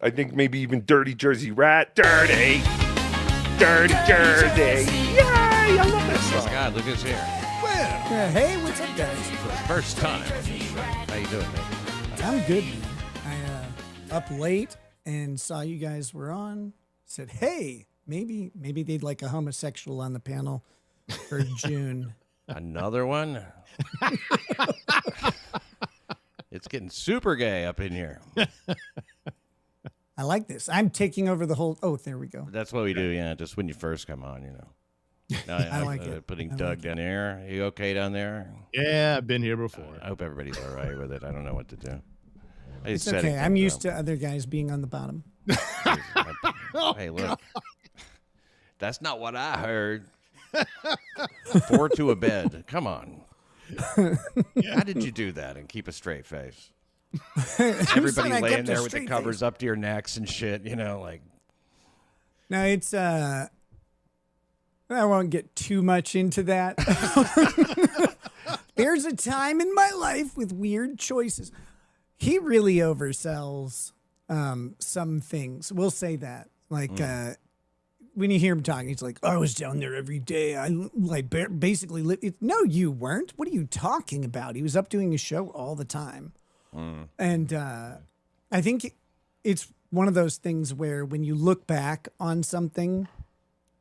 I think maybe even Dirty Jersey Rat. Dirty Jersey. Yay! I love that song. God, look who's here. Hey, what's up, guys? For the first time. How you doing, man? I'm good, man. I up late and saw you guys were on. Said, hey, maybe they'd like a homosexual on the panel for June. Another one? It's getting super gay up in here. I like this. I'm taking over the whole. Oh, there we go. That's what we do, yeah. Just when you first come on, you know. No, I like it. Putting I Doug like down there. Are you okay down there? Yeah, I've been here before. I hope everybody's all right with it. I don't know what to do. I It's just set okay. it I'm used up. to other guys being on the bottom. Hey, look. That's not what I heard. 4 to a bed. Come on. How did you do that and keep a straight face? Everybody I laying kept a there with the straight covers face. up to your necks and shit, you know, like. No, it's I won't get too much into that. There's a time in my life with weird choices. He really oversells some things. We'll say that. Like when you hear him talking, he's like, I was down there every day. I like basically no, you weren't. What are you talking about? He was up doing a show all the time. And I think it's one of those things where when you look back on something,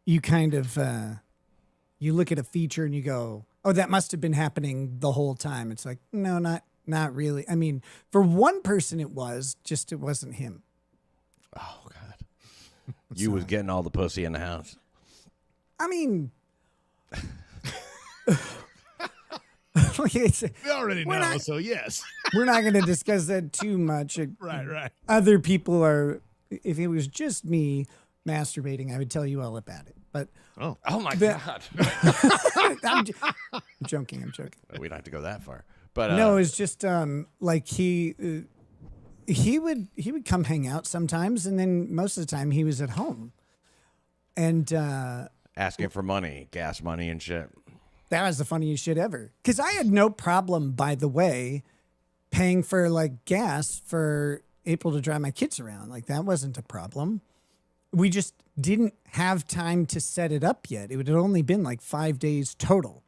you kind of you look at a feature and you go, oh, that must have been happening the whole time. It's like, no, not really. I mean, for one person it was, just it wasn't him. Oh, God. You was getting all the pussy in the house. I mean, We already know, so yes. we're not going to discuss that too much. Right. Other people are, if it was just me masturbating, I would tell you all about it. But Oh my God. I'm joking. We don't have to go that far. But No, it's just like he would come hang out sometimes, and then most of the time he was at home, and asking for money, gas money and shit. that was the funniest shit ever. Because I had no problem, by the way, paying for like gas for April to drive my kids around. Like that wasn't a problem. We just didn't have time to set it up yet. It had only been like 5 days total.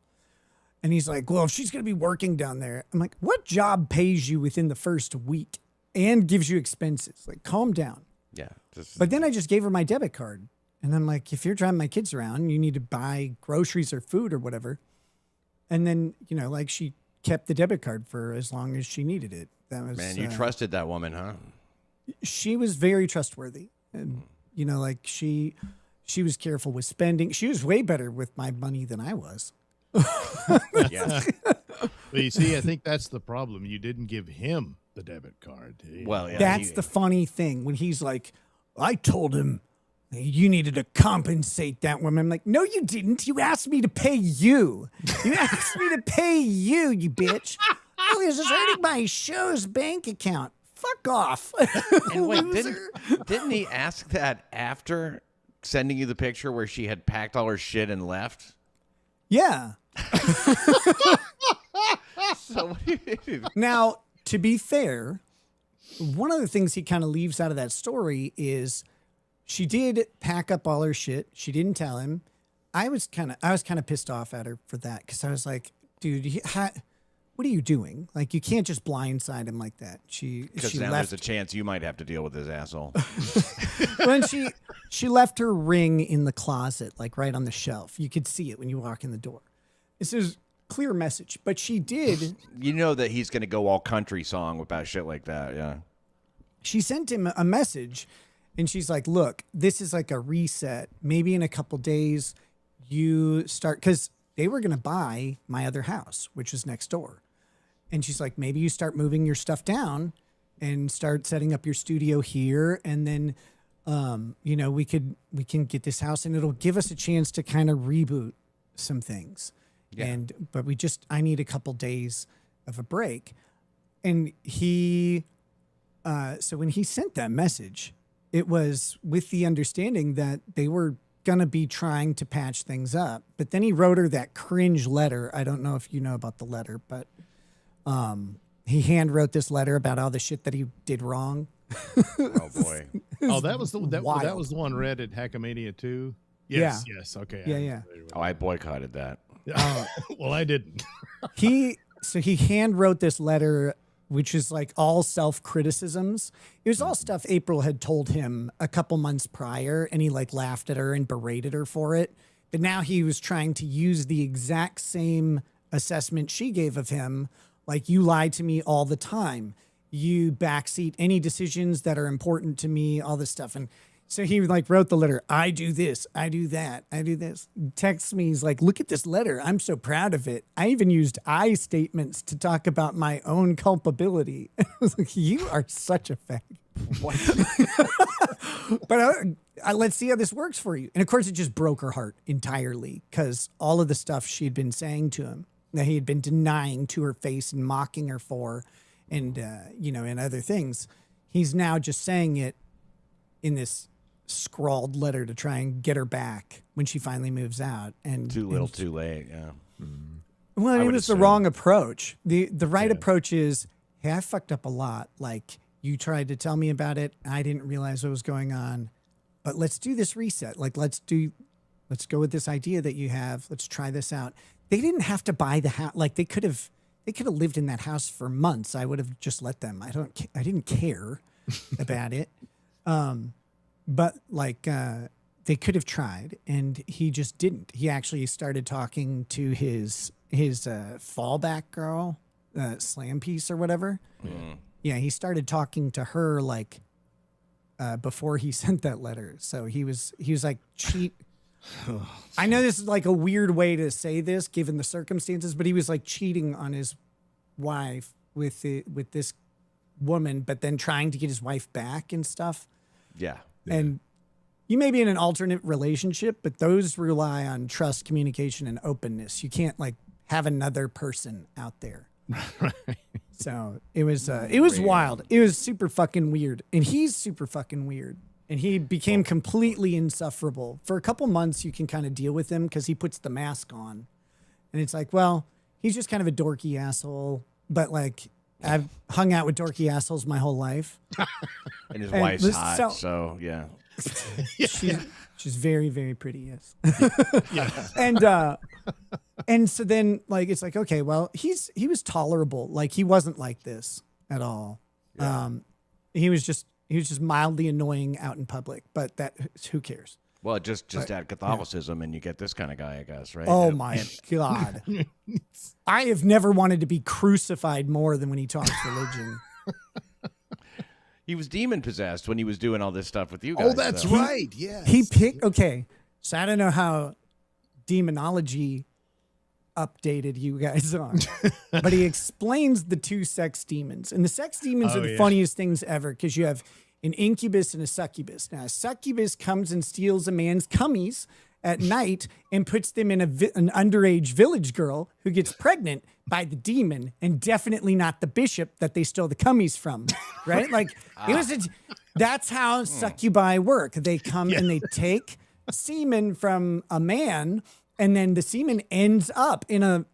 And he's like, well, if she's going to be working down there. I'm like, what job pays you within the first week and gives you expenses? Like, calm down. Yeah. But then I just gave her my debit card. And I'm like, if you're driving my kids around, you need to buy groceries or food or whatever. And then, you know, like she kept the debit card for as long as she needed it. That was, Man, you trusted that woman, huh? She was very trustworthy. And, you know, like she was careful with spending. She was way better with my money than I was. Yeah. But you see, I think that's the problem. You didn't give him the debit card. Well, yeah. That's the funny thing when he's like, I told him you needed to compensate that woman. I'm like, no, you didn't. You asked me to pay you. You asked me to pay you, you bitch. Oh, this is hurting my show's bank account. Fuck off. And wait, didn't he ask that after sending you the picture where she had packed all her shit and left? Yeah. So what do you do? Now, to be fair, one of the things he kind of leaves out of that story is she did pack up all her shit. She didn't tell him. I was kind of pissed off at her for that because I was like, dude, what are you doing? Like, you can't just blindside him like that. Because she now left. there's a chance you might have to deal with his asshole. When she left her ring in the closet, like right on the shelf. You could see it when you walk in the door. This is clear message, but she did. You know that he's going to go all country song about shit like that, yeah. She sent him a message, and she's like, look, this is like a reset. Maybe in a couple days you start, because they were going to buy my other house, which was next door. And she's like, maybe you start moving your stuff down and start setting up your studio here. And then, you know, we can get this house and it'll give us a chance to kind of reboot some things. Yeah. But I need a couple days of a break. And so when he sent that message, it was with the understanding that they were going to be trying to patch things up. But then he wrote her that cringe letter. I don't know if you know about the letter, but he hand wrote this letter about all the shit that he did wrong. Oh, boy. Oh, that was the that wild. was the one read at Hackamania 2. Yes, yes. Okay. Yeah. Oh, I boycotted that. Well, I didn't. He hand wrote this letter, which is like all self-criticisms. It was all stuff April had told him a couple months prior, and he like laughed at her and berated her for it. But now he was trying to use the exact same assessment she gave of him. Like, you lie to me all the time. You backseat any decisions that are important to me, all this stuff. And so he like wrote the letter. I do this. I do that. I do this. Texts me. He's like, look at this letter. I'm so proud of it. I even used I statements to talk about my own culpability. I was like, you are such a fag. What? But let's see how this works for you. And of course, it just broke her heart entirely because all of the stuff she'd been saying to him that he had been denying to her face and mocking her for, and and other things, he's now just saying it in this scrawled letter to try and get her back when she finally moves out. And Too little, too late. Yeah. Well, it would was the assume. wrong approach. The right approach is, hey, I fucked up a lot. Like, you tried to tell me about it. I didn't realize what was going on. But let's do this reset. Like, let's go with this idea that you have. Let's try this out. They didn't have to buy the house. Like, they could have lived in that house for months. I would have just let them. I didn't care about it. But like, they could have tried, and he just didn't. He actually started talking to his fallback girl, slam piece or whatever. Yeah, he started talking to her like before he sent that letter. So he was like, cheat. I know this is like a weird way to say this given the circumstances, but he was like cheating on his wife with this woman, but then trying to get his wife back and stuff. Yeah. And you may be in an alternate relationship, but those rely on trust, communication, and openness. You can't like have another person out there. So it was wild. It was super fucking weird. And he's super fucking weird. And he became completely insufferable. For a couple months, you can kind of deal with him because he puts the mask on. And it's like, well, he's just kind of a dorky asshole. But like, I've hung out with dorky assholes my whole life. And his wife's hot, so yeah. She's very, very pretty, yes. And so then like it's like, okay, well, he was tolerable. Like, he wasn't like this at all. Yeah. He was just mildly annoying out in public, but who cares? Well, just add Catholicism and you get this kind of guy, I guess, right? Oh my God. I have never wanted to be crucified more than when he talks religion. He was demon possessed when he was doing all this stuff with you guys. Oh, that's though. right. Yeah. He picked, okay, so I don't know how demonology updated you guys on, but he explains the two sex demons. And the sex demons are the funniest things ever because you have an incubus and a succubus. Now, a succubus comes and steals a man's cummies at night and puts them in an underage village girl who gets pregnant by the demon, and definitely not the bishop that they stole the cummies from, right? Like, that's how succubi work. They come and they take semen from a man, and then the semen ends up in a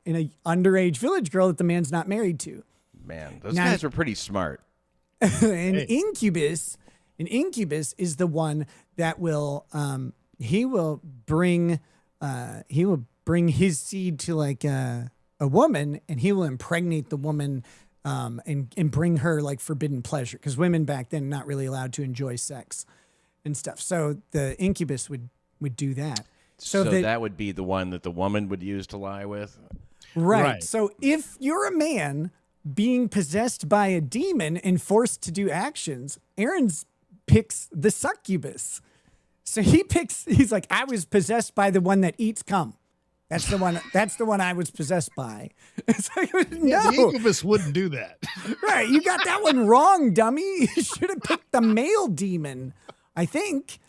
underage village girl that the man's not married to. Man, those guys were pretty smart. An incubus is the one that will he will bring his seed to like a woman, and he will impregnate the woman and bring her like forbidden pleasure, because women back then not really allowed to enjoy sex and stuff. So the incubus would do that. So that would be the one that the woman would use to lie with? Right. So if you're a man being possessed by a demon and forced to do actions, Aaron's picks the succubus. So he's like, I was possessed by the one that eats cum. That's the one I was possessed by. It's like, no. The incubus wouldn't do that. Right. You got that one wrong, dummy. You should have picked the male demon, I think.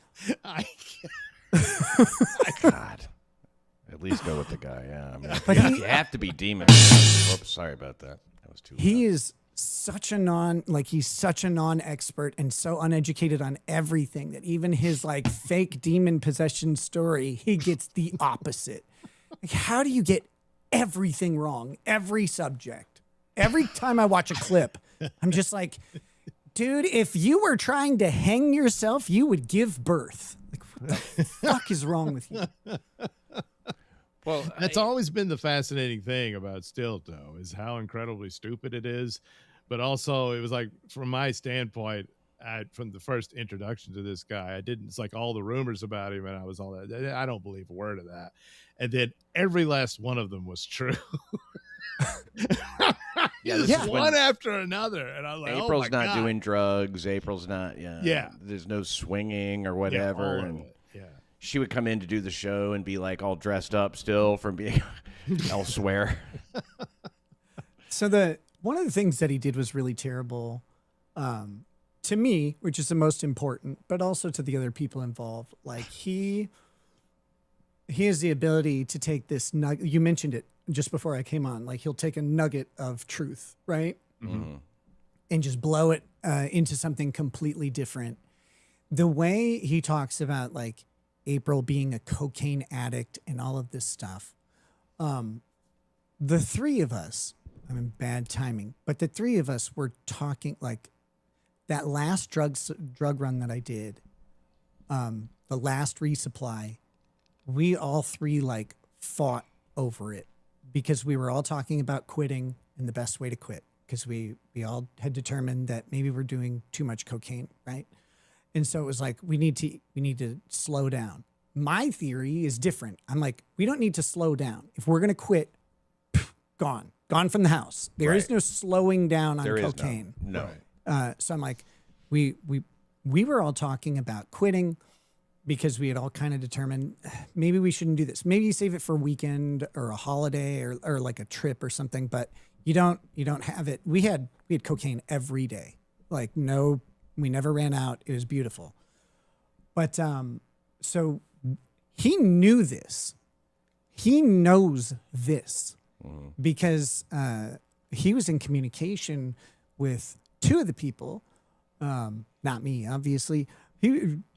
God. At least go with the guy, yeah. I mean, But you have to be demon. Oops, sorry about that. That was too loud. He is such a non-expert and so uneducated on everything that even his like fake demon possession story, he gets the opposite. Like, how do you get everything wrong? Every subject. Every time I watch a clip, I'm just like, dude, if you were trying to hang yourself, you would give birth. Like, what the fuck is wrong with you? Well, That's always been the fascinating thing about Stilt, though, is how incredibly stupid it is. But also, it was like, from my standpoint, from the first introduction to this guy, it's like all the rumors about him, and I was all that. I don't believe a word of that. And then every last one of them was true. Yeah, one after another, and I was like, April's oh my not God. doing drugs. April's not. Yeah. There's no swinging or Yeah, whatever. all of and it. Yeah. she would come in to do the show and be like all dressed up still from being elsewhere. So one of the things that he did was really terrible to me, which is the most important, but also to the other people involved. Like he has the ability to take this nugget. You mentioned it just before I came on. Like he'll take a nugget of truth, right? Mm-hmm. And just blow it into something completely different. The way he talks about like April being a cocaine addict and all of this stuff. The three of us, I'm in bad timing, but the three of us were talking like that last drug run that I did, the last resupply, we all three like fought over it because we were all talking about quitting and the best way to quit because we all had determined that maybe we're doing too much cocaine, right? And so it was like, we need to slow down. My theory is different. I'm like, we don't need to slow down. If we're going to quit, gone from the house. There is no slowing down on cocaine. No. So I'm like, we were all talking about quitting because we had all kind of determined maybe we shouldn't do this. Maybe you save it for a weekend or a holiday or like a trip or something, but you don't have it. We had cocaine every day. Like we never ran out. It was beautiful. But so he knew this. He knows this because he was in communication with two of the people, not me, obviously,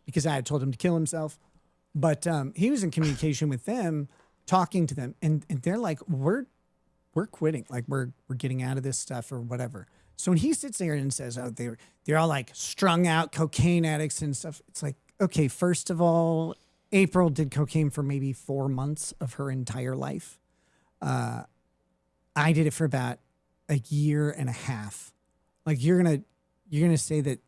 because I had told him to kill himself. But he was in communication with them, talking to them, and they're like, we're quitting, like we're getting out of this stuff or whatever. So when he sits there and says, oh, they're all like strung out cocaine addicts and stuff, it's like, okay, first of all, April did cocaine for maybe 4 months of her entire life. I did it for about a year and a half. Like you're gonna say that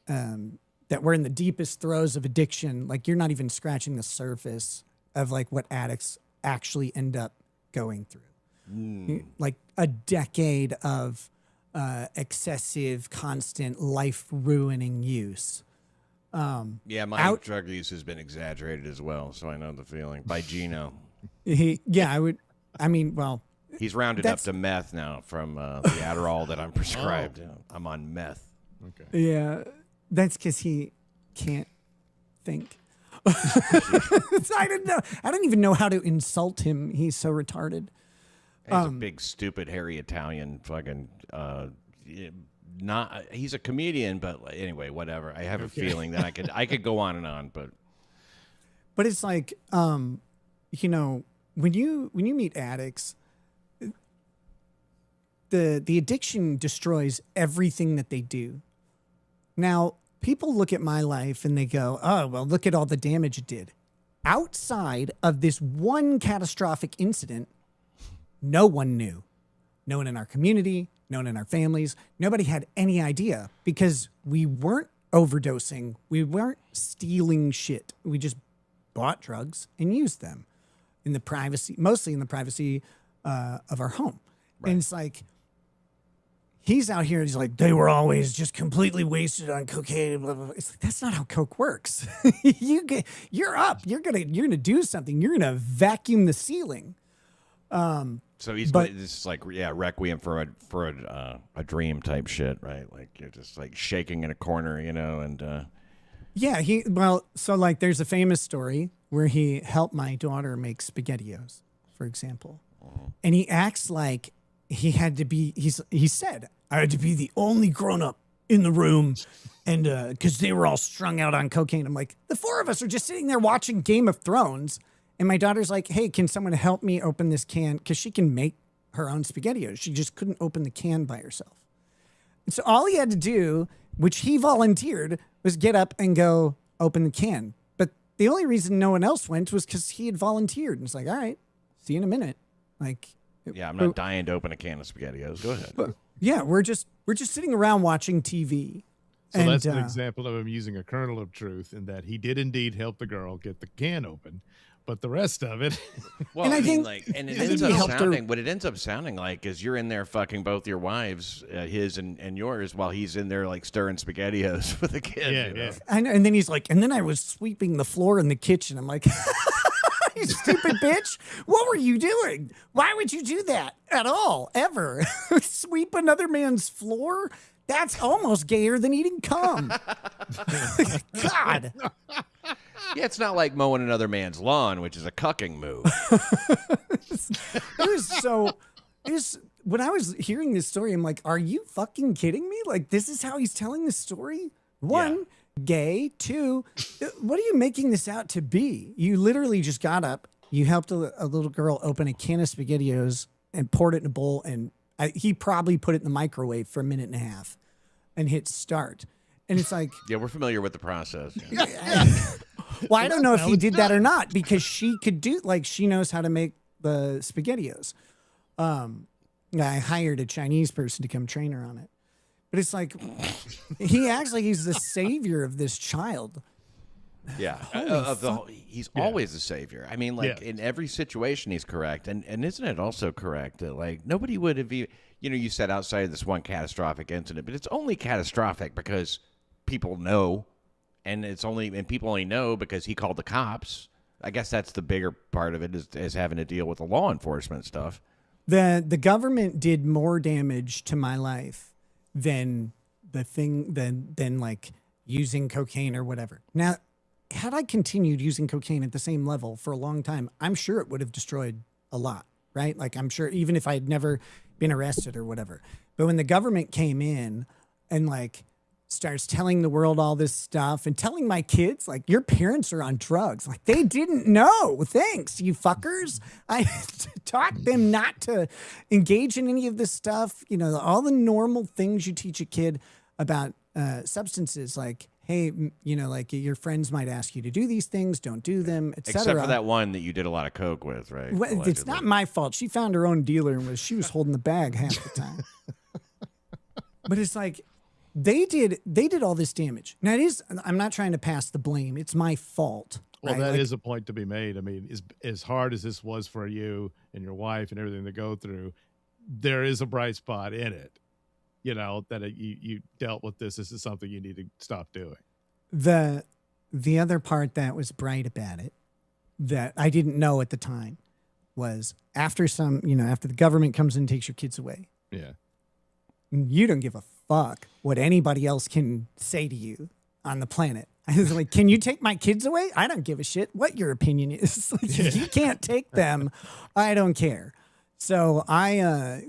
that we're in the deepest throes of addiction. Like you're not even scratching the surface of like what addicts actually end up going through. Like a decade of excessive, constant, life-ruining use. Yeah, my drug use has been exaggerated as well, so I know the feeling. By Gino. He's rounded up to meth now from the Adderall that I'm prescribed. I'm on meth. Okay. Yeah, that's because he can't think. I didn't know. I don't even know how to insult him. He's so retarded. He's a big, stupid, hairy Italian fucking. He's a comedian, but anyway, whatever. I have a feeling that I could go on and on, but it's like, when you meet addicts, the addiction destroys everything that they do. Now, people look at my life and they go, oh, well, look at all the damage it did. Outside of this one catastrophic incident, no one knew. No one in our community, no one in our families, nobody had any idea because we weren't overdosing. We weren't stealing shit. We just bought drugs and used them in the privacy, mostly in the privacy of our home. Right. And it's like, he's out here, he's like, they were always just completely wasted on cocaine, blah, blah, blah. It's like, that's not how coke works. You're up. You're gonna do something. You're gonna vacuum the ceiling. So this is like requiem for a dream type shit, right? Like you're just like shaking in a corner, and so like there's a famous story where he helped my daughter make SpaghettiOs, for example, and he acts like he had to be. He said I had to be the only grown up in the room, and because they were all strung out on cocaine. I'm like, the four of us are just sitting there watching Game of Thrones. And my daughter's like, hey, can someone help me open this can? Because she can make her own SpaghettiOs. She just couldn't open the can by herself. And so all he had to do which he volunteered, was get up and go open the can. But the only reason no one else went was because he had volunteered. And it's like, all right, see you in a minute. Like, Yeah, I'm not dying to open a can of SpaghettiOs. Go ahead. yeah, we're just sitting around watching TV. So And, that's an example of him using a kernel of truth in that he did indeed help the girl get the can open, but the rest of it. Well, And I I mean, think- like, and it I think ends he up helped her- sounding what it ends up sounding like is you're in there fucking both your wives, his and yours, while he's in there like stirring SpaghettiOs with a kid. Yeah, you know? yeah. I know, and then he's like, and then I was sweeping the floor in the kitchen. I'm like, you stupid bitch. What were you doing? Why would you do that at all, ever? Sweep another man's floor? That's almost gayer than eating cum. God. Yeah, it's not like mowing another man's lawn, which is a cucking move. It was so, when I was hearing this story, I'm like, are you fucking kidding me? Like, this is how he's telling the story? One, gay. Two, what are you making this out to be? You literally just got up, you helped a little girl open a can of SpaghettiOs and poured it in a bowl, and he probably put it in the microwave for a minute and a half and hit start. And it's like, Yeah, we're familiar with the process. well, I don't know if he did that or not, because she could do, like, she knows how to make the SpaghettiOs. I hired a Chinese person to come train her on it. But it's like, he acts like he's the savior of this child. Yeah, he's always the savior. I mean, like in every situation, he's correct. And isn't it also correct that like nobody would have even, you said outside of this one catastrophic incident, but it's only catastrophic because people know, and people only know because he called the cops. I guess that's the bigger part of it is having to deal with the law enforcement stuff. The government did more damage to my life than than like using cocaine or whatever. Now, had I continued using cocaine at the same level for a long time, I'm sure it would have destroyed a lot, right? Like, I'm sure even if I had never been arrested or whatever. But when the government came in and like starts telling the world all this stuff and telling my kids, like, your parents are on drugs. Like, they didn't know. Thanks, you fuckers. I taught them not to engage in any of this stuff. All the normal things you teach a kid about substances, like, hey, like your friends might ask you to do these things, don't do them, etc. Except for that one that you did a lot of coke with, right? Well, it's not my fault. She found her own dealer and she was holding the bag half the time. But it's like, they did all this damage. Now, I'm not trying to pass the blame. It's my fault. Well, right? that is a point to be made. I mean, as hard as this was for you and your wife and everything to go through, there is a bright spot in it. That you dealt with this. This is something you need to stop doing. The other part that was bright about it that I didn't know at the time was after after the government comes in and takes your kids away. Yeah. You don't give a fuck what anybody else can say to you on the planet. I was like, can you take my kids away? I don't give a shit what your opinion is. If you can't take them, I don't care. So I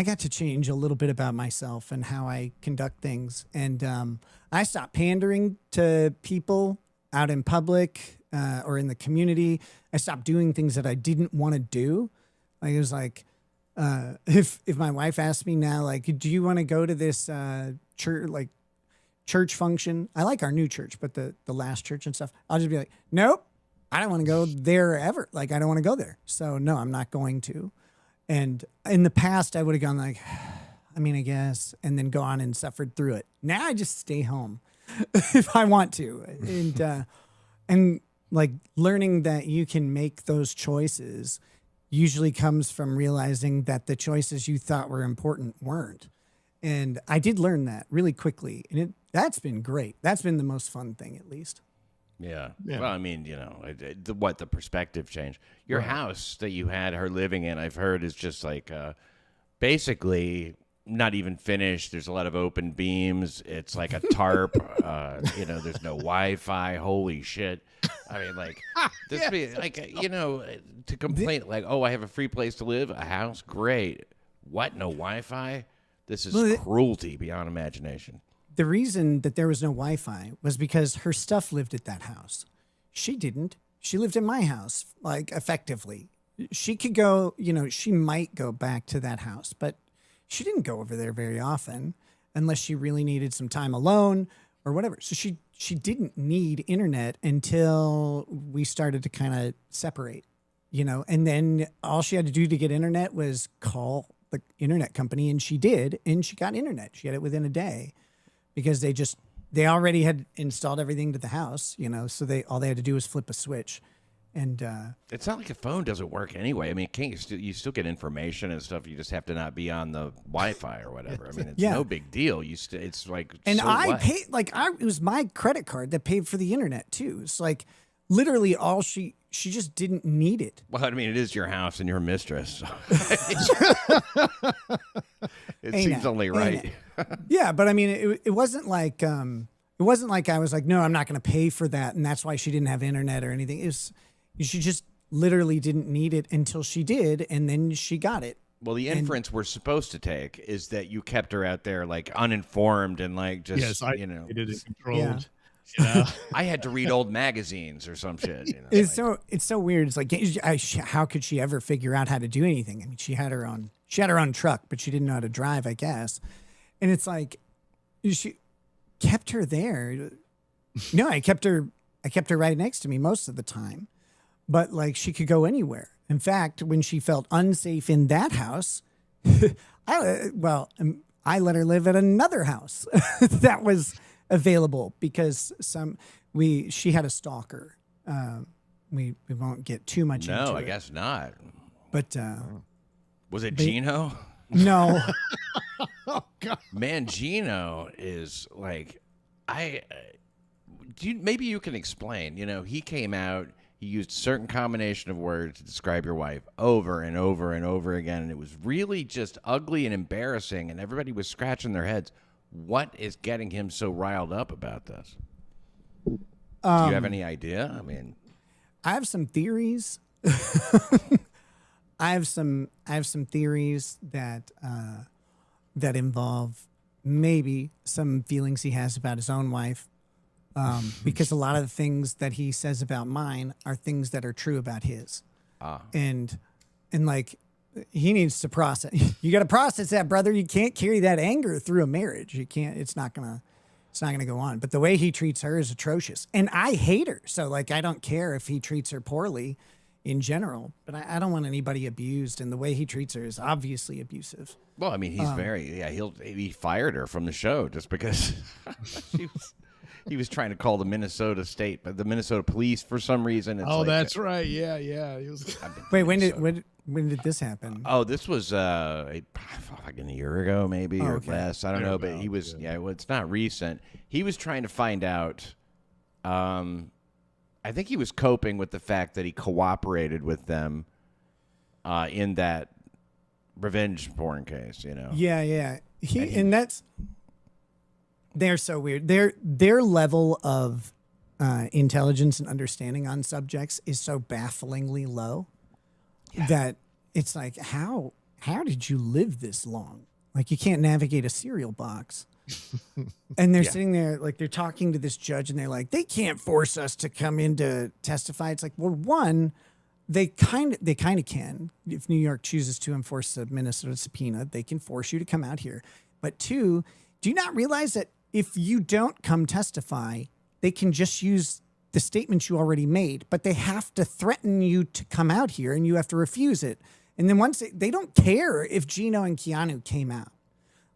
got to change a little bit about myself and how I conduct things. And I stopped pandering to people out in public or in the community. I stopped doing things that I didn't want to do. Like, it was like, if my wife asked me now, like, do you want to go to this church function? I like our new church, but the last church and stuff, I'll just be like, nope, I don't want to go there ever. Like, I don't want to go there. So no, I'm not going to. And in the past, I would have gone like, I mean, I guess, and then go on and suffered through it. Now I just stay home if I want to. And like learning that you can make those choices usually comes from realizing that the choices you thought were important weren't. And I did learn that really quickly. And that's been great. That's been the most fun thing, at least. Yeah. Well, I mean, the perspective change. Your house that you had her living in, I've heard, is just like basically not even finished. There's a lot of open beams. It's like a tarp. There's no Wi-Fi. Holy shit. I mean, like, this be like, to complain like, oh, I have a free place to live, a house, great. What? No Wi-Fi? This is cruelty beyond imagination. The reason that there was no Wi-Fi was because her stuff lived at that house. She didn't. She lived in my house, like, effectively. She could go, she might go back to that house, but she didn't go over there very often. unless she really needed some time alone or whatever. So she didn't need internet until we started to kind of separate, you know, and then all she had to do to get internet was call the internet company, and she did, and she got internet. She had it within a day because they already had installed everything to the house, you know, so all they had to do was flip a switch. And it's not like a phone doesn't work anyway. I mean, you still get information and stuff. You just have to not be on the Wi-Fi or whatever. I mean, it's no big deal. It's like, and so I what? paid it was my credit card that paid for the internet too. It's like literally all she just didn't need it. Well, I mean, it is your house and your mistress. It seems only right. Yeah, but I mean, it wasn't like I was like, no, I'm not going to pay for that, and that's why she didn't have internet or anything. It was she just literally didn't need it until she did, and then she got it. Well, the inference we're supposed to take is that you kept her out there like uninformed and like just It is controlled. Yeah. You know? I had to read old magazines or some shit. You know, It's so weird. It's like, how could she ever figure out how to do anything? I mean, she had her own truck, but she didn't know how to drive, I guess. And it's like, she kept her there. No, I kept her right next to me most of the time, but like she could go anywhere. In fact, when she felt unsafe in that house, I let her live at another house that was available because she had a stalker. We won't get too much into it. No, I guess not. But was it Gino? no. Oh God. Man, Gino is like, maybe you can explain. You know, he came out, he used a certain combination of words to describe your wife over and over and over again, and it was really just ugly and embarrassing, and everybody was scratching their heads. What is getting him so riled up about this? Do you have any idea? I mean, I have some theories. I have some theories that involve maybe some feelings he has about his own wife, because a lot of the things that he says about mine are things that are true about his. And like he needs to process. You got to process that, brother. You can't carry that anger through a marriage. You can't. It's not gonna go on. But the way he treats her is atrocious, and I hate her. So like, I don't care if he treats her poorly in general, but I don't want anybody abused, and the way he treats her is obviously abusive. well, I mean, he's he fired her from the show just because he was trying to call the Minnesota police for some reason. It's That's right. Yeah. He was... Wait, when did this happen? Oh, this was like a year ago, maybe, or less. I don't know, but he was. Yeah, well, it's not recent. He was trying to find out. I think he was coping with the fact that he cooperated with them in that revenge porn case. You know. Yeah. They're so weird. Their level of intelligence and understanding on subjects is so bafflingly low that it's like, how did you live this long? Like, you can't navigate a cereal box. And they're sitting there, like, they're talking to this judge, and they're like, they can't force us to come in to testify. It's like, well, one, they kind of can. If New York chooses to enforce a Minnesota subpoena, they can force you to come out here. But two, do you not realize that if you don't come testify, they can just use the statements you already made, but they have to threaten you to come out here, and you have to refuse it. And then once they don't care if Gino and Keanu came out,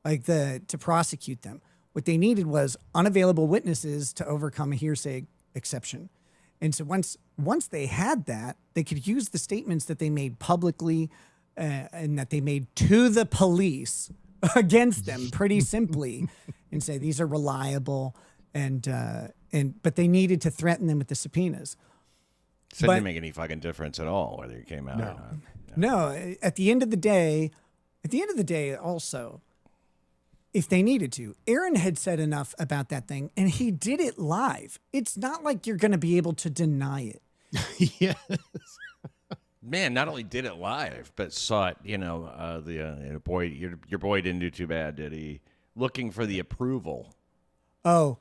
like to prosecute them. What they needed was unavailable witnesses to overcome a hearsay exception. And so once they had that, they could use the statements that they made publicly and that they made to the police against them pretty simply and say these are reliable, but they needed to threaten them with the subpoenas. So it didn't make any fucking difference at all whether you came out or not. No, at the end of the day, also, if they needed to, Aaron had said enough about that thing, and he did it live. It's not like you're going to be able to deny it. Yes. Man, not only did it live, but saw it. You know, boy, your boy didn't do too bad, did he? Looking for the approval. Oh,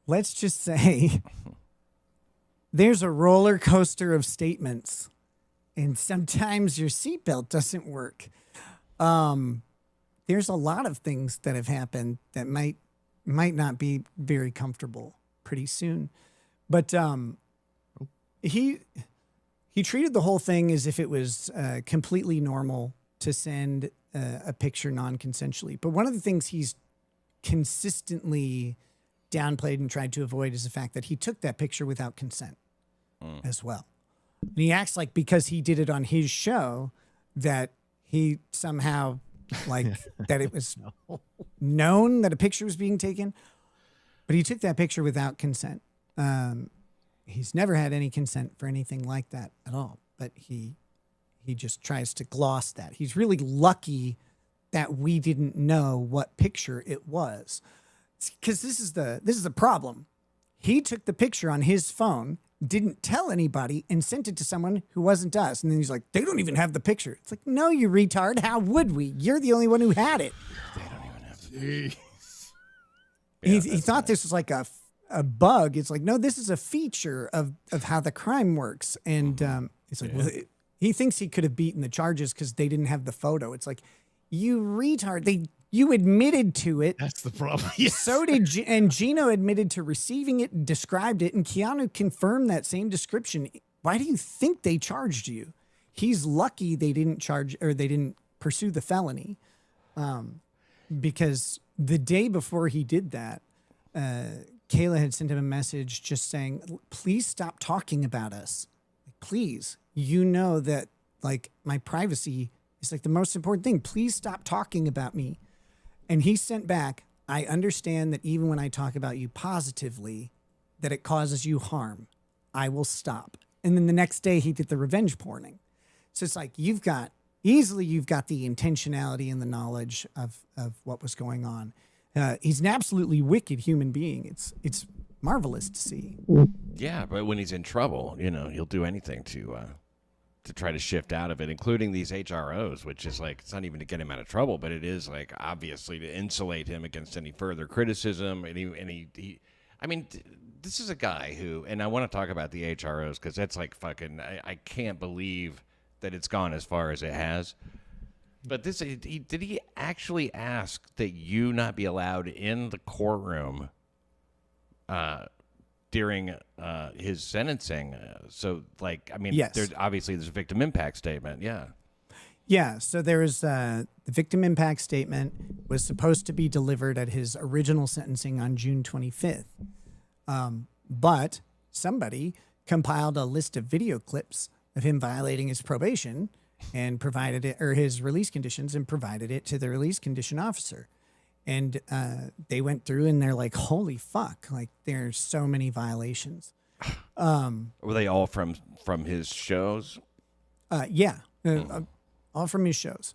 let's just say there's a roller coaster of statements, and sometimes your seatbelt doesn't work. There's a lot of things that have happened that might not be very comfortable pretty soon. But he treated the whole thing as if it was completely normal to send a picture non-consensually. But one of the things he's consistently downplayed and tried to avoid is the fact that he took that picture without consent as well. And he acts like because he did it on his show that he somehow like that it was known that a picture was being taken. But he took that picture without consent. He's never had any consent for anything like that at all. But he just tries to gloss that. He's really lucky that we didn't know what picture it was. Because this is the problem. He took the picture on his phone, didn't tell anybody, and sent it to someone who wasn't us. And then he's like, they don't even have the picture. It's like, no, you retard. How would we? You're the only one who had it. They don't even have the He thought this was like a bug. It's like, no, this is a feature of how the crime works. And it's like, well, he thinks he could have beaten the charges because they didn't have the photo. It's like, you retard. You admitted to it. That's the problem. Yes. So did and Gino admitted to receiving it and described it, and Keanu confirmed that same description. Why do you think they charged you? He's lucky they didn't charge or they didn't pursue the felony, because the day before he did that, Kayla had sent him a message just saying, "Please stop talking about us. Please, you know that like my privacy is like the most important thing. Please stop talking about me." And he sent back, I understand that even when I talk about you positively, that it causes you harm. I will stop. And then the next day he did the revenge porning. So it's like you've got the intentionality and the knowledge of what was going on. He's an absolutely wicked human being. It's marvelous to see. Yeah, but when he's in trouble, he'll do anything to try to shift out of it, including these HROs, which is like, it's not even to get him out of trouble, but it is like obviously to insulate him against any further criticism. And he I mean, this is a guy who, and I want to talk about the HROs because that's like fucking, I can't believe that it's gone as far as it has. But did he actually ask that you not be allowed in the courtroom during his sentencing? So, like, I mean, yes. There's a victim impact statement. Yeah. Yeah. So there was the victim impact statement was supposed to be delivered at his original sentencing on June 25th. But somebody compiled a list of video clips of him violating his probation and provided it, or his release conditions, and provided it to the release condition officer. And they went through and they're like, holy fuck, like there's so many violations. Were they all from his shows? Yeah, all from his shows.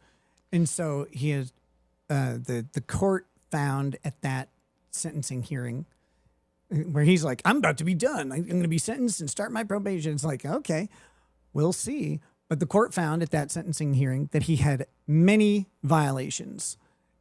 And so he has, the court found at that sentencing hearing where he's like, I'm about to be done. I'm going to be sentenced and start my probation. It's like, okay, we'll see. But the court found at that sentencing hearing that he had many violations.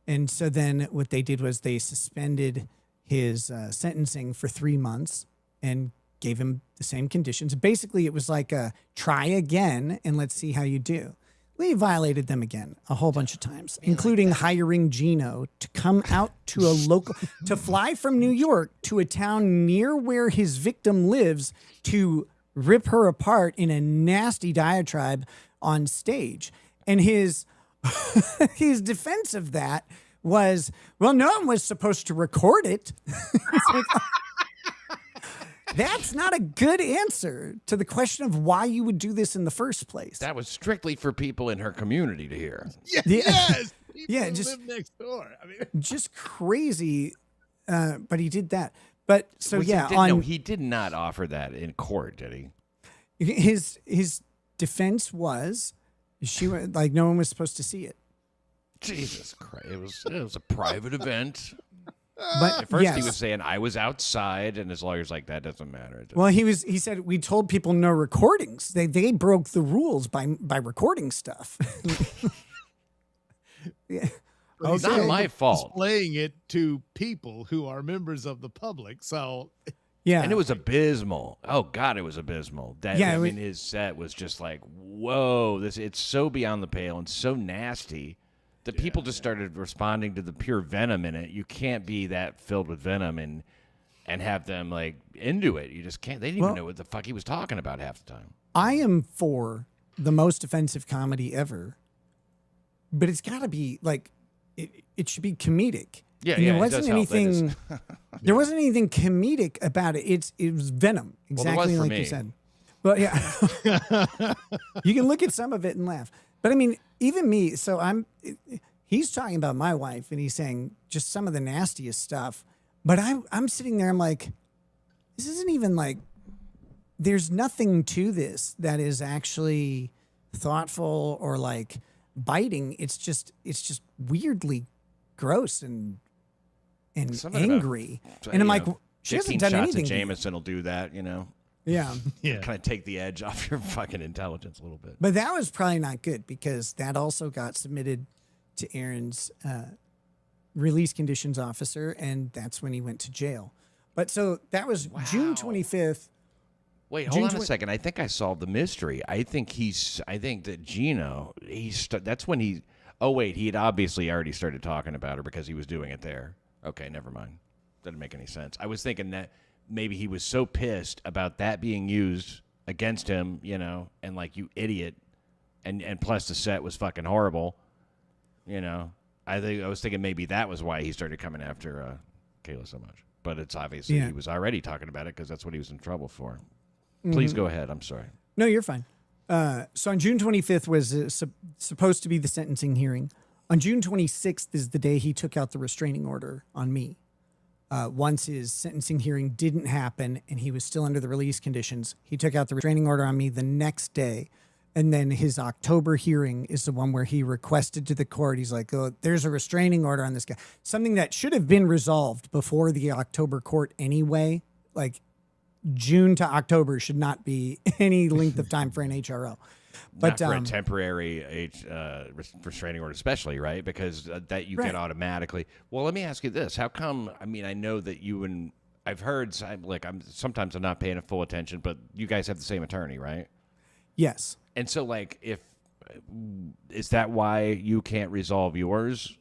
And so then what they did was they suspended his sentencing for 3 months and gave him the same conditions. Basically, it was like a try again and let's see how you do. We violated them again a whole bunch of times, including hiring Gino to come out to a local, to fly from New York to a town near where his victim lives to rip her apart in a nasty diatribe on stage. And his defense of that was, well, no one was supposed to record it. Like, that's not a good answer to the question of why you would do this in the first place. That was strictly for people in her community to hear. Yeah, yes. People Yeah, who just live next door. I mean, just crazy. But he did that. But so Which yeah, he did not offer that in court, did he? his defense was like no one was supposed to see it. Jesus Christ! It was a private event. But At first yes. he was saying I was outside, and his lawyer's like, that doesn't matter. Well, he said we told people no recordings. They broke the rules by recording stuff. Yeah. but he's Not still my fault. displaying it to people who are members of the public. So Yeah. And it was abysmal. Oh God, it was abysmal. Yeah, I mean, his set was just like, whoa, it's so beyond the pale and so nasty The people just started responding to the pure venom in it. You can't be that filled with venom and have them like into it. You just can't. They didn't even know what the fuck he was talking about half the time. I am for the most offensive comedy ever, but it's got to be like it should be comedic. Yeah, and yeah. there wasn't anything. There wasn't anything comedic about it. It was venom, exactly like you said. Well, yeah, you can look at some of it and laugh. But I mean, even me. So he's talking about my wife, and he's saying just some of the nastiest stuff. But I'm sitting there. I'm like, this isn't even like. There's nothing to this that is actually thoughtful or like biting. It's just weirdly gross and angry. And I'm like, she hasn't done anything. Jameson will do that, Yeah. Kind of take the edge off your fucking intelligence a little bit. But that was probably not good because that also got submitted to Aaron's release conditions officer, and that's when he went to jail. But so that was June 25th. Wait, hold on a second. I think I solved the mystery. I think that Gino, that's when he, oh wait, he had obviously already started talking about her because he was doing it there. Okay, never mind. Doesn't make any sense. I was thinking that maybe he was so pissed about that being used against him, and like, you idiot, and plus the set was fucking horrible, I was thinking maybe that was why he started coming after Kayla so much. But it's obviously he was already talking about it because that's what he was in trouble for. Please go ahead. I'm sorry. No, you're fine. So on June 25th was supposed to be the sentencing hearing. On June 26th is the day he took out the restraining order on me. Once his sentencing hearing didn't happen and he was still under the release conditions, he took out the restraining order on me the next day. And then his October hearing is the one where he requested to the court. He's like, oh, there's a restraining order on this guy. Something that should have been resolved before the October court anyway. Like, June to October should not be any length of time for an HRO. But not for a temporary restraining order, especially, right? Because that you get automatically. Well, let me ask you this: how come? I mean, I know that you and I've heard. Sometimes I'm not paying full attention, but you guys have the same attorney, right? Yes. And so, like, is that why you can't resolve yours?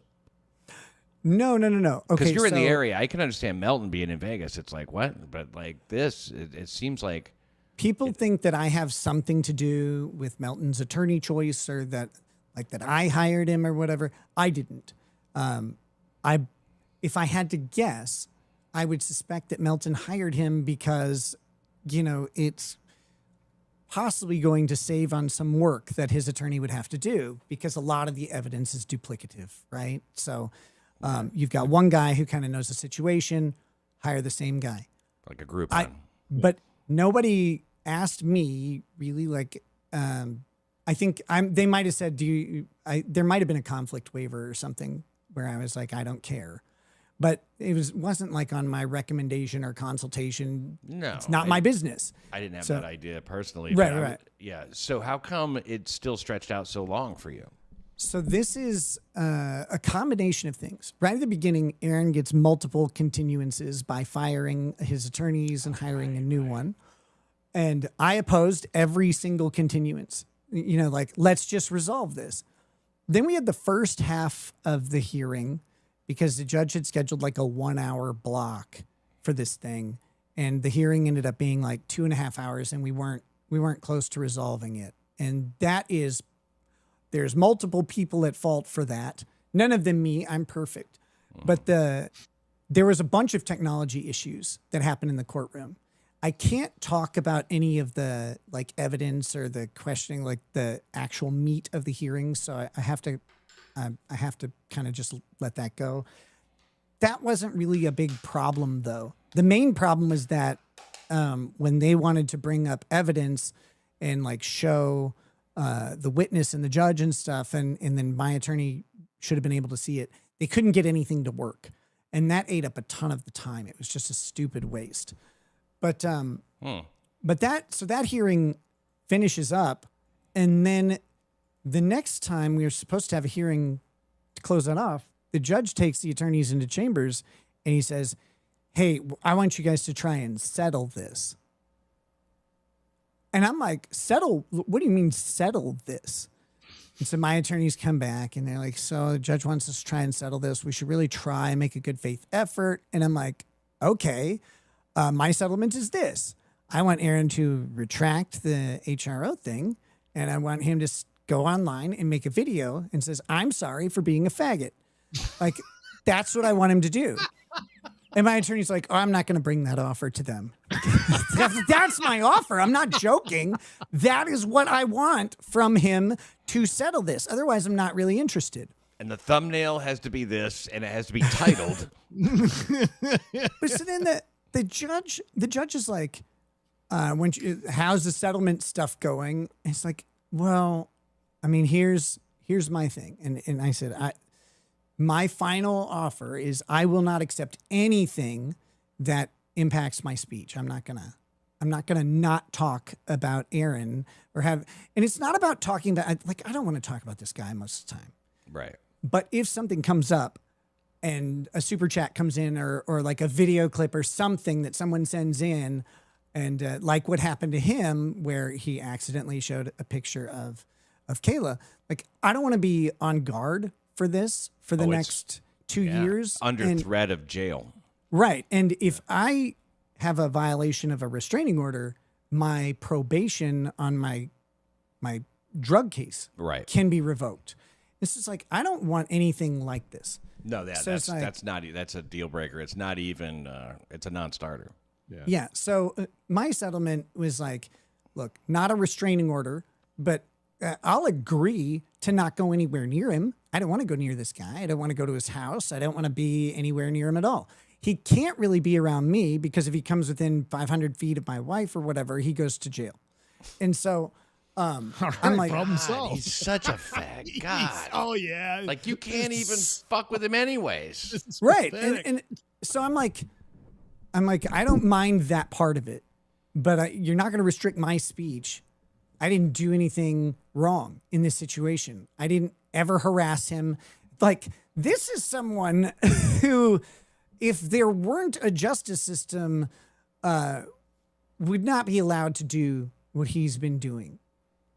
No. Okay, because you're in the area. I can understand Melton being in Vegas. It's like, what? But like this, it seems like people think that I have something to do with Melton's attorney choice, or that I hired him or whatever. I didn't. If I had to guess, I would suspect that Melton hired him because, it's possibly going to save on some work that his attorney would have to do because a lot of the evidence is duplicative, right? So. You've got one guy who kind of knows the situation, hire the same guy. Like a group. But nobody asked me really, like, I think they might have said, there might have been a conflict waiver or something where I was like, I don't care. But it wasn't like on my recommendation or consultation. No. It's not my business. I didn't have that idea personally. Right. Yeah. So how come it still stretched out so long for you? So this is a combination of things. Right at the beginning, Aaron gets multiple continuances by firing his attorneys and hiring a new one. And I opposed every single continuance. Like, let's just resolve this. Then we had the first half of the hearing because the judge had scheduled like a 1-hour block for this thing. And the hearing ended up being like 2.5 hours, and we weren't close to resolving it. And there's multiple people at fault for that. None of them me. I'm perfect. But there was a bunch of technology issues that happened in the courtroom. I can't talk about any of the like evidence or the questioning, like the actual meat of the hearing. So I have to kind of just let that go. That wasn't really a big problem, though. The main problem was that when they wanted to bring up evidence and like show the witness and the judge and stuff, and then my attorney should have been able to see it, they couldn't get anything to work. And that ate up a ton of the time. It was just a stupid waste. But that hearing finishes up, and then the next time we were supposed to have a hearing to close that off, the judge takes the attorneys into chambers and he says, hey, I want you guys to try and settle this. And I'm like, settle? What do you mean settle this? And so my attorneys come back and they're like, so the judge wants us to try and settle this. We should really try and make a good faith effort. And I'm like, okay, my settlement is this. I want Aaron to retract the HRO thing. And I want him to go online and make a video and says, I'm sorry for being a faggot. Like, that's what I want him to do. And my attorney's like, oh, I'm not going to bring that offer to them. That's my offer. I'm not joking. That is what I want from him to settle this. Otherwise, I'm not really interested. And the thumbnail has to be this, and it has to be titled. But so then the judge is like, how's the settlement stuff going? And it's like, well, I mean, here's my thing. And I said, my final offer is I will not accept anything that impacts my speech. I'm not gonna not talk about Aaron or have, and it's not about talking about, like, I don't want to talk about this guy most of the time. Right. But if something comes up and a super chat comes in or like a video clip or something that someone sends in, and like what happened to him where he accidentally showed a picture of Kayla, like, I don't want to be on guard for this for the next 2 years. Under threat of jail. Right. And if I have a violation of a restraining order, my probation on my drug case can be revoked. It's just like, I don't want anything like this. No, that's a deal breaker. It's not even, it's a non-starter. Yeah. So my settlement was like, look, not a restraining order, but I'll agree to not go anywhere near him. I don't want to go near this guy. I don't want to go to his house. I don't want to be anywhere near him at all. He can't really be around me because if he comes within 500 feet of my wife or whatever, he goes to jail. And so I'm like, problem solved. He's such a fag. God. Oh, yeah. Like, you can't even fuck with him anyways. Right. And so I'm like, I don't mind that part of it, but you're not going to restrict my speech. I didn't do anything wrong in this situation. I didn't ever harass him. Like, this is someone who, if there weren't a justice system, would not be allowed to do what he's been doing.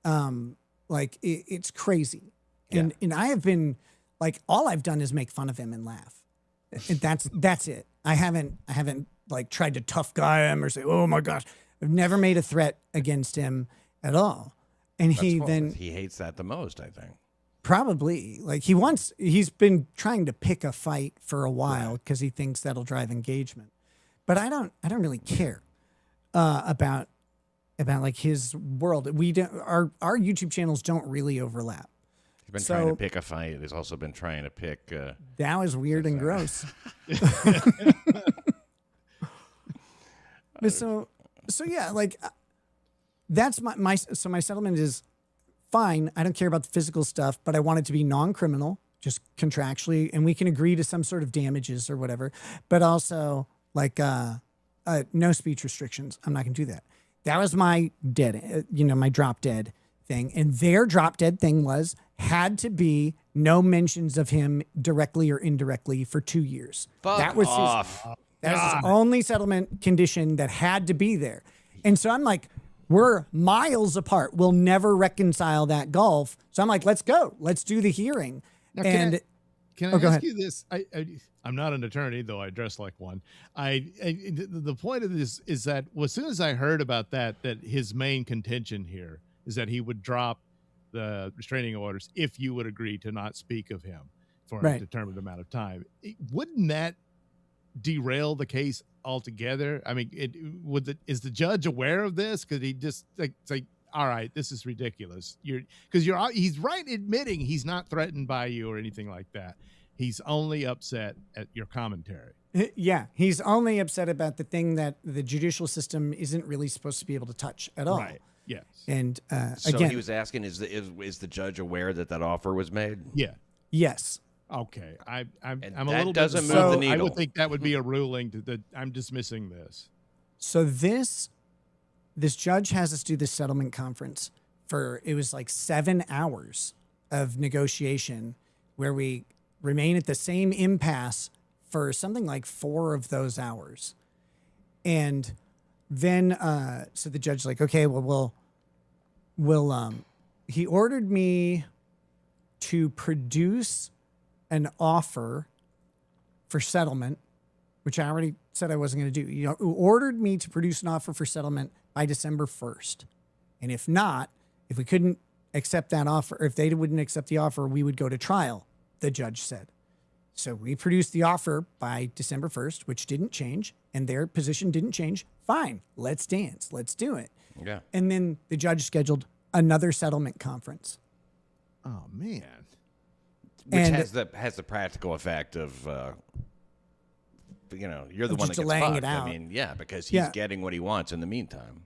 Like, it's crazy. And I have been, like, all I've done is make fun of him and laugh. And that's it. I haven't like tried to tough guy him or say, oh my gosh. I've never made a threat against him at all. And he hates that the most, I think. Probably. Like, he's been trying to pick a fight for a while because he thinks that'll drive engagement. But I don't really care about like his world. Our YouTube channels don't really overlap. He's been trying to pick a fight. He's also been trying to pick that was weird and gross. So yeah, like, that's my settlement is fine. I don't care about the physical stuff, but I want it to be non-criminal, just contractually, and we can agree to some sort of damages or whatever. But also, like, no speech restrictions. I'm not going to do that. That was my my drop dead thing, and their drop dead thing had to be no mentions of him directly or indirectly for 2 years. That was off. That was his only settlement condition that had to be there. And so I'm like, we're miles apart. We'll never reconcile that gulf. So I'm like, let's go. Let's do the hearing. Now, and can I ask you this? I'm not an attorney, though I dress like one. The point of this is that as soon as I heard about that his main contention here is that he would drop the restraining orders if you would agree to not speak of him for a determined amount of time. Wouldn't that derail the case altogether? I mean, is the judge aware of this? Because he just like, all right, this is ridiculous. He's right admitting he's not threatened by you or anything like that. He's only upset at your commentary. Yeah, he's only upset about the thing that the judicial system isn't really supposed to be able to touch at all. Right. Yes. And so again, he was asking, is the judge aware that offer was made? Yeah. Yes. Okay, I'm a that little doesn't bit. move the needle. I would think that would be a ruling that I'm dismissing this. So this judge has us do this settlement conference it was like 7 hours of negotiation where we remain at the same impasse for something like 4 of those hours. And then, so the judge's like, okay, well, he ordered me to produce an offer for settlement, which I already said I wasn't going to do. You know, ordered me to produce an offer for settlement by December 1st. And if not, if we couldn't accept that offer, or if they wouldn't accept the offer, we would go to trial, the judge said. So we produced the offer by December 1st, which didn't change, and their position didn't change. Fine, let's dance. Let's do it. Yeah. And then the judge scheduled another settlement conference. Oh man. Which And- has the practical effect of, you're the Of one just that gets delaying fucked. it out. I mean, yeah, because he's Yeah. getting what he wants in the meantime.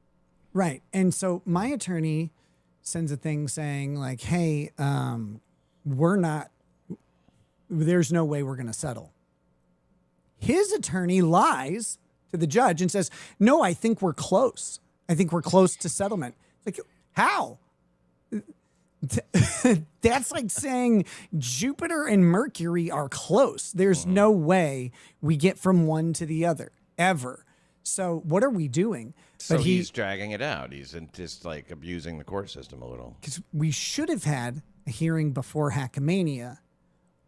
Right. And so my attorney sends a thing saying like, hey, there's no way we're going to settle. His attorney lies to the judge and says, no, I think we're close. I think we're close to settlement. It's like, how? That's like saying Jupiter and Mercury are close. There's no way we get from one to the other ever. So what are we doing? So he's dragging it out. He's just like abusing the court system a little. Because we should have had a hearing before Hackamania,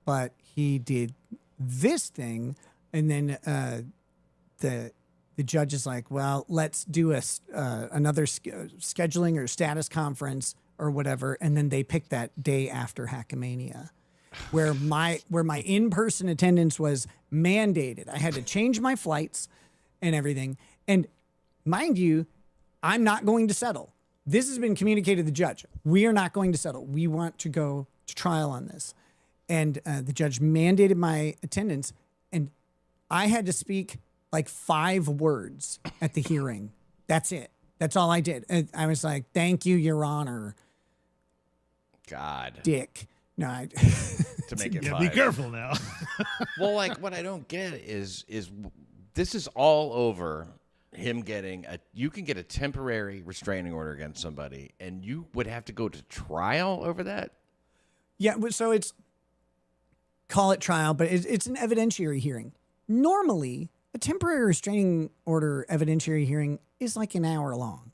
but he did this thing, and then the judge is like, well, let's do another scheduling or status conference or whatever, and then they picked that day after Hackamania, where my in-person attendance was mandated. I had to change my flights and everything, and mind you, I'm not going to settle. This has been communicated to the judge. We are not going to settle. We want to go to trial on this. And the judge mandated my attendance, and I had to speak like 5 words at the hearing. That's it. That's all I did. And I was like, thank you, Your Honor. God. Dick. No, To make it Yeah, five. be careful now. Well, like what I don't get is this is all over him getting you can get a temporary restraining order against somebody, and you would have to go to trial over that. yeah, so it's, call it trial, but it's an evidentiary hearing. Normally, a temporary restraining order evidentiary hearing is like an hour long.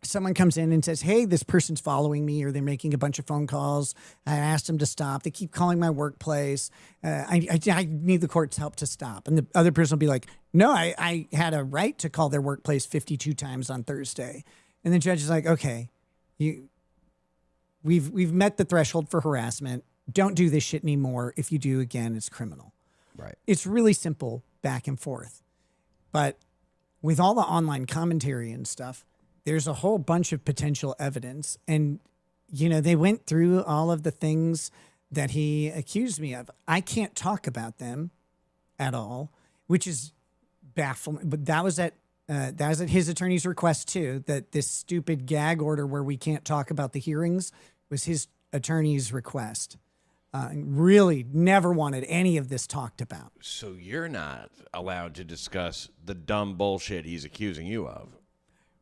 Someone comes in and says, hey, this person's following me, or they're making a bunch of phone calls. I asked them to stop. They keep calling my workplace. I need the court's help to stop. And the other person will be like, no, I had a right to call their workplace 52 times on Thursday. And the judge is like, okay, we've met the threshold for harassment. Don't do this shit anymore. If you do again, it's criminal. Right. It's really simple back and forth. But with all the online commentary and stuff, there's a whole bunch of potential evidence. And, they went through all of the things that he accused me of. I can't talk about them at all, which is baffling. But that was at his attorney's request too, that this stupid gag order where we can't talk about the hearings was his attorney's request. Really never wanted any of this talked about. So you're not allowed to discuss the dumb bullshit he's accusing you of.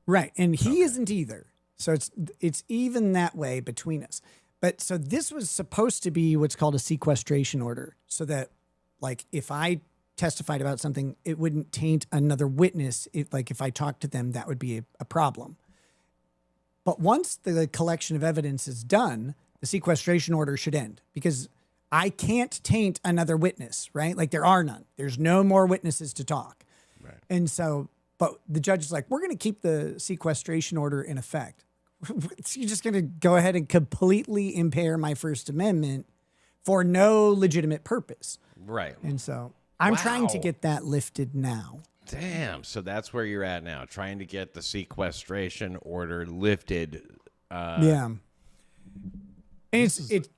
Right. And he isn't either. So it's even that way between us. But so this was supposed to be what's called a sequestration order, so that like if I testified about something, it wouldn't taint another witness. If I talked to them, that would be a problem. But once the collection of evidence is done, the sequestration order should end, because I can't taint another witness, right? Like there are none. There's no more witnesses to talk. Right. And so, but the judge is like, we're going to keep the sequestration order in effect. You're just going to go ahead and completely impair my First Amendment for no legitimate purpose. Right. And so I'm trying to Wow. get that lifted now. Damn. So that's where you're at now, trying to get the sequestration order lifted. Yeah. And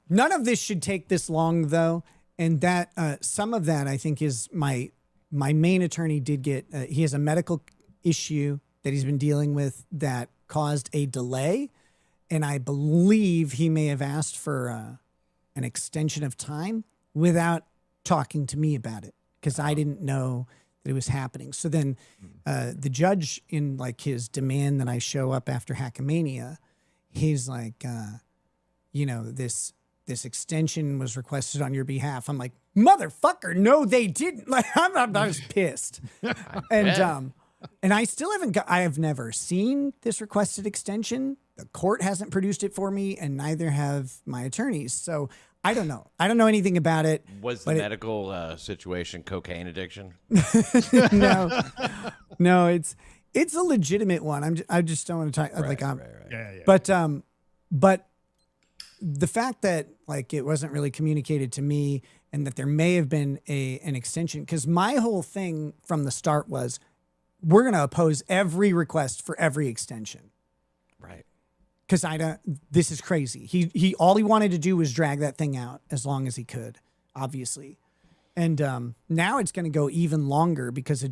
none of this should take this long though. And that, some of that I think is my main attorney did get, he has a medical issue that he's been dealing with that caused a delay. And I believe he may have asked for an extension of time without talking to me about it, because I didn't know that it was happening. So then the judge, in like his demand that I show up after Hackamania, he's like, this extension was requested on your behalf. I'm like, motherfucker, no, they didn't. Like, I was pissed. And I still haven't I have never seen this requested extension. The court hasn't produced it for me, and neither have my attorneys. So I don't know. I don't know anything about it. Was the medical situation cocaine addiction? No, it's a legitimate one. I just don't want to talk Right. Yeah. But the fact that like it wasn't really communicated to me, and that there may have been an extension, because my whole thing from the start was we're going to oppose every request for every extension. Right. Because this is crazy. He all he wanted to do was drag that thing out as long as he could, obviously. And now it's going to go even longer because the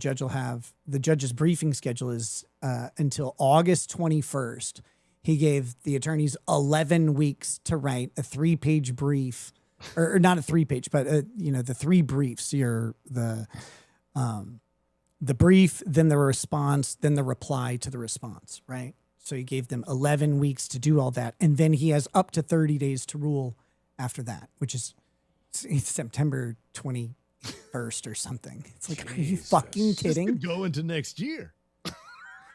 judge's briefing schedule is until August 21st. He gave the attorneys 11 weeks to write a 3-page brief, or not a 3-page, but the 3 briefs. The brief, then the response, then the reply to the response, right? So he gave them 11 weeks to do all that. And then he has up to 30 days to rule after that, which is September 21st or something. It's like, are you fucking kidding? This could go into next year.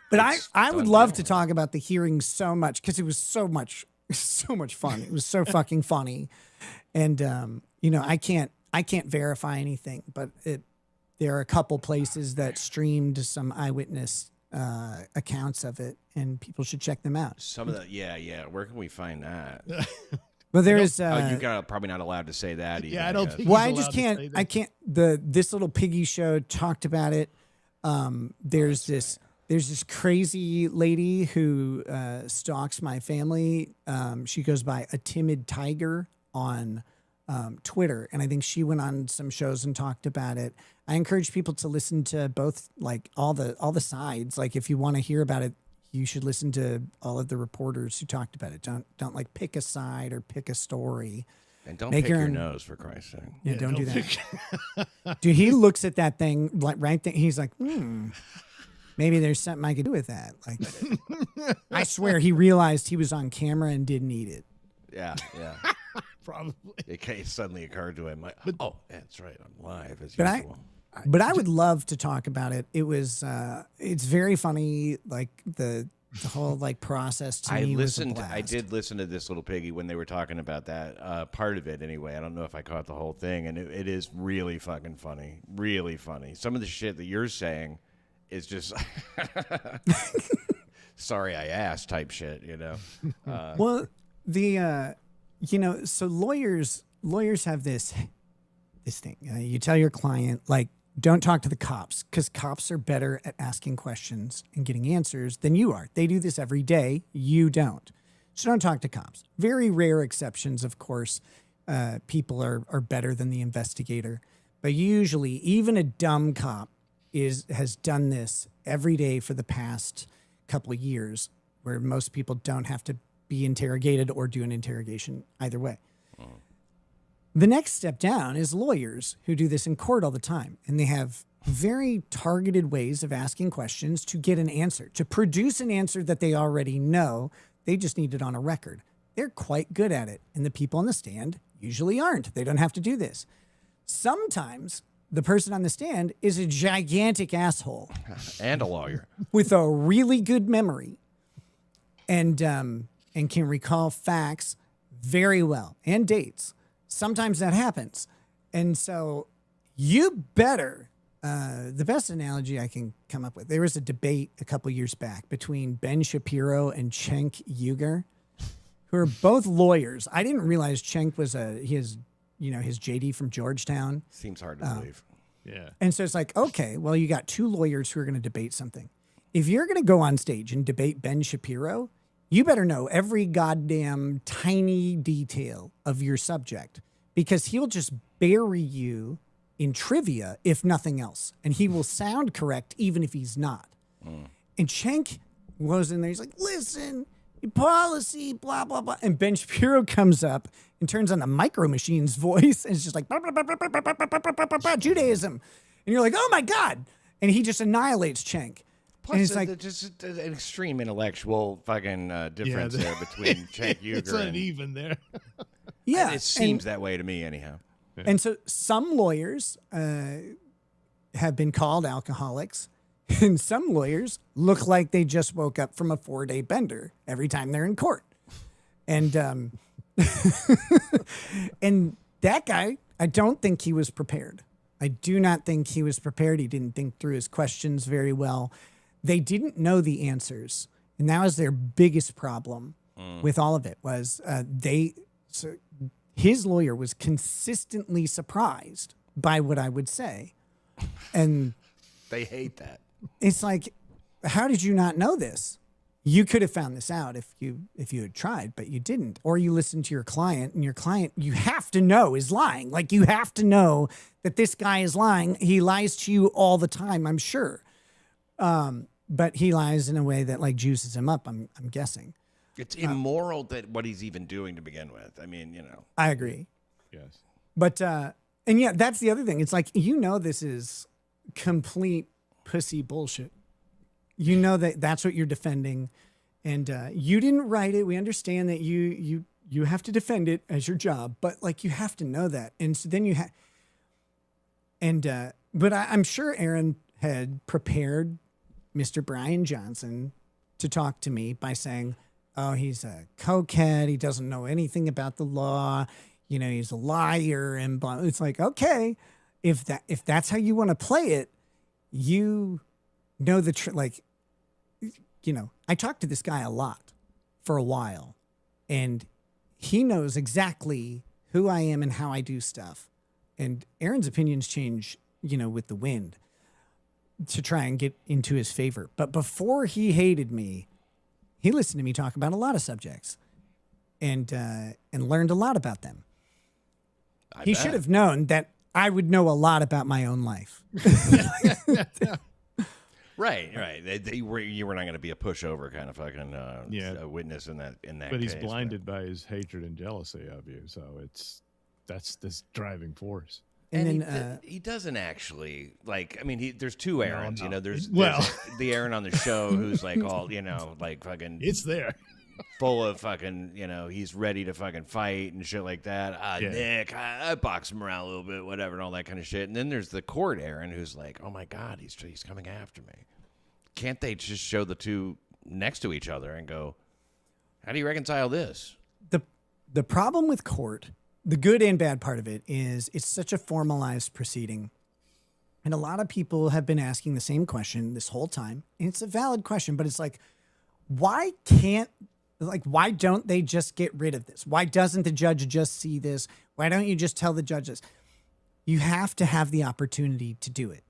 But I would love to talk about the hearing so much, because it was so much fun. It was so fucking funny. And, I can't verify anything, but there are a couple places that streamed some eyewitness accounts of it, and people should check them out. Some of the yeah. Where can we find that? Well, there is. You're probably not allowed to say that. Either, I don't think. Well, he's I just allowed to can't. say that. I can't. This little piggy show talked about it. There's this crazy lady who stalks my family. She goes by a timid tiger on Twitter, and I think she went on some shows and talked about it. I encourage people to listen to both, like all the sides. Like if you want to hear about it, you should listen to all of the reporters who talked about it. Don't like pick a side or pick a story. And don't pick your nose, for Christ's sake. Yeah, don't do that. Dude, he looks at that thing like right there. He's like, maybe there's something I could do with that. Like, I swear he realized he was on camera and didn't eat it. Yeah. Probably. It suddenly occurred to him, like, oh, that's right, I'm live as But usual. But I would love to talk about it. It was, it's very funny. Like the whole like process to me was a blast. I did listen to this little piggy when they were talking about that part of it. Anyway, I don't know if I caught the whole thing, and it is really fucking funny. Really funny. Some of the shit that you're saying is just sorry I asked type shit. Well, so lawyers have this thing. You tell your client, like, don't talk to the cops, because cops are better at asking questions and getting answers than you are. They do this every day. You don't. So don't talk to cops. Very rare exceptions, of course. People are better than the investigator. But usually, even a dumb cop has done this every day for the past couple of years, where most people don't have to be interrogated or do an interrogation either way. The next step down is lawyers who do this in court all the time. And they have very targeted ways of asking questions to get an answer, to produce an answer that they already know. They just need it on a record. They're quite good at it. And the people on the stand usually aren't. They don't have to do this. Sometimes the person on the stand is a gigantic asshole. And a lawyer. With a really good memory. And can recall facts very well and dates. Sometimes that happens. And so you better, the best analogy I can come up with, there was a debate a couple years back between Ben Shapiro and Cenk Uygur, who are both lawyers. I didn't realize Cenk was his JD from Georgetown. Seems hard to believe. Yeah. And so it's like, okay, well, you got two lawyers who are going to debate something. If you're going to go on stage and debate Ben Shapiro, you better know every goddamn tiny detail of your subject, because he'll just bury you in trivia, if nothing else. And he will sound correct even if he's not. And Cenk goes in there, he's like, listen, your policy, blah, blah, blah. And Ben Shapiro comes up and turns on the Micro Machines voice, and it's just like, Judaism. And you're like, oh my God. And he just annihilates Cenk. Plus, and it's like just an extreme intellectual fucking difference there between Cenk Uygur It's uneven there. yeah. It seems that way to me, anyhow. And so some lawyers have been called alcoholics, And some lawyers look like they just woke up from a 4-day bender every time they're in court. And and that guy, I don't think he was prepared. I do not think he was prepared. He didn't think through his questions very well. They didn't know the answers. And that was their biggest problem with all of it was his lawyer was consistently surprised by what I would say. And They hate that. it's like, how did you not know this? You could have found this out if you had tried, but you didn't. Or you listened to your client, and your client, you have to know, is lying. Like, you have to know that this guy is lying. He lies to you all the time, I'm sure. But he lies in a way that like juices him up, I'm guessing. It's immoral that what he's even doing to begin with. I mean, I agree. Yes. But and yeah, that's the other thing. It's like, this is complete pussy bullshit. You know that's what you're defending, and you didn't write it. We understand that you have to defend it as your job, but like you have to know that. And so then you have, and but I'm sure Aaron had prepared Mr. Brian Johnson to talk to me by saying, "Oh, he's a cokehead. He doesn't know anything about the law. He's a liar." And blah. It's like, okay, if that's how you want to play it, you know I talked to this guy a lot for a while, and he knows exactly who I am and how I do stuff. And Aaron's opinions change, with the wind to try and get into his favor. But before he hated me, he listened to me talk about a lot of subjects and learned a lot about them. He should have known that I would know a lot about my own life. Right. You were not going to be a pushover kind of fucking a witness in that But he's case, blinded by his hatred and jealousy of you, so that's this driving force. And then then he doesn't actually there's two Aarons. No. There's Well- the Aaron on the show who's like all like fucking It's there. full of fucking he's ready to fucking fight and shit like that. Yeah. Nick, I box him around a little bit, whatever, and all that kind of shit. And then there's the court Aaron who's like, oh my god, he's coming after me. Can't they just show the two next to each other and go, how do you reconcile this? the problem with court, the good and bad part of it is it's such a formalized proceeding. And a lot of people have been asking the same question this whole time. And it's a valid question, but it's like, why don't they just get rid of this? Why doesn't the judge just see this? Why don't you just tell the judges? You have to have the opportunity to do it.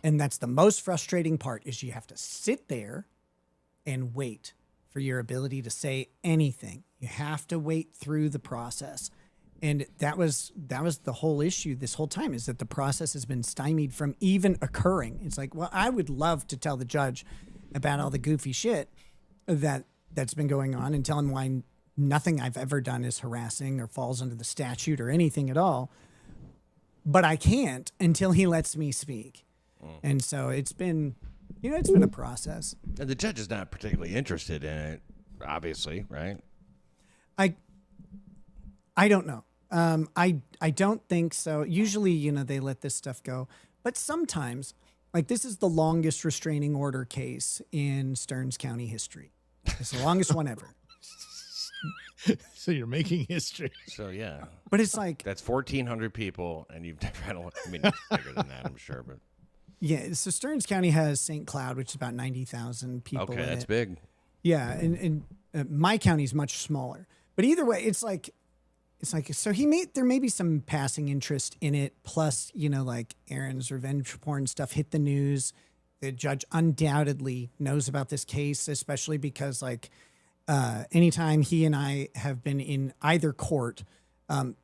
And that's the most frustrating part is you have to sit there and wait for your ability to say anything. You have to wait through the process. And that was the whole issue this whole time is that the process has been stymied from even occurring. It's like, well, I would love to tell the judge about all the goofy shit that's been going on and tell him why nothing I've ever done is harassing or falls under the statute or anything at all. But I can't until he lets me speak. And so it's been a process. And the judge is not particularly interested in it, obviously, right? I don't know. I don't think so. Usually, they let this stuff go. But sometimes, like this is the longest restraining order case in Stearns County history. It's the longest one ever. So you're making history. So yeah. But it's like That's 1,400 people, and you've never had it's bigger than that, I'm sure, but yeah. So Stearns County has St. Cloud, which is about 90,000 people. okay, in that's it. big. Yeah, and my county is much smaller. But either way, it's like so there may be some passing interest in it. Plus, like Aaron's revenge porn stuff hit the news. The judge undoubtedly knows about this case, especially because anytime he and I have been in either court,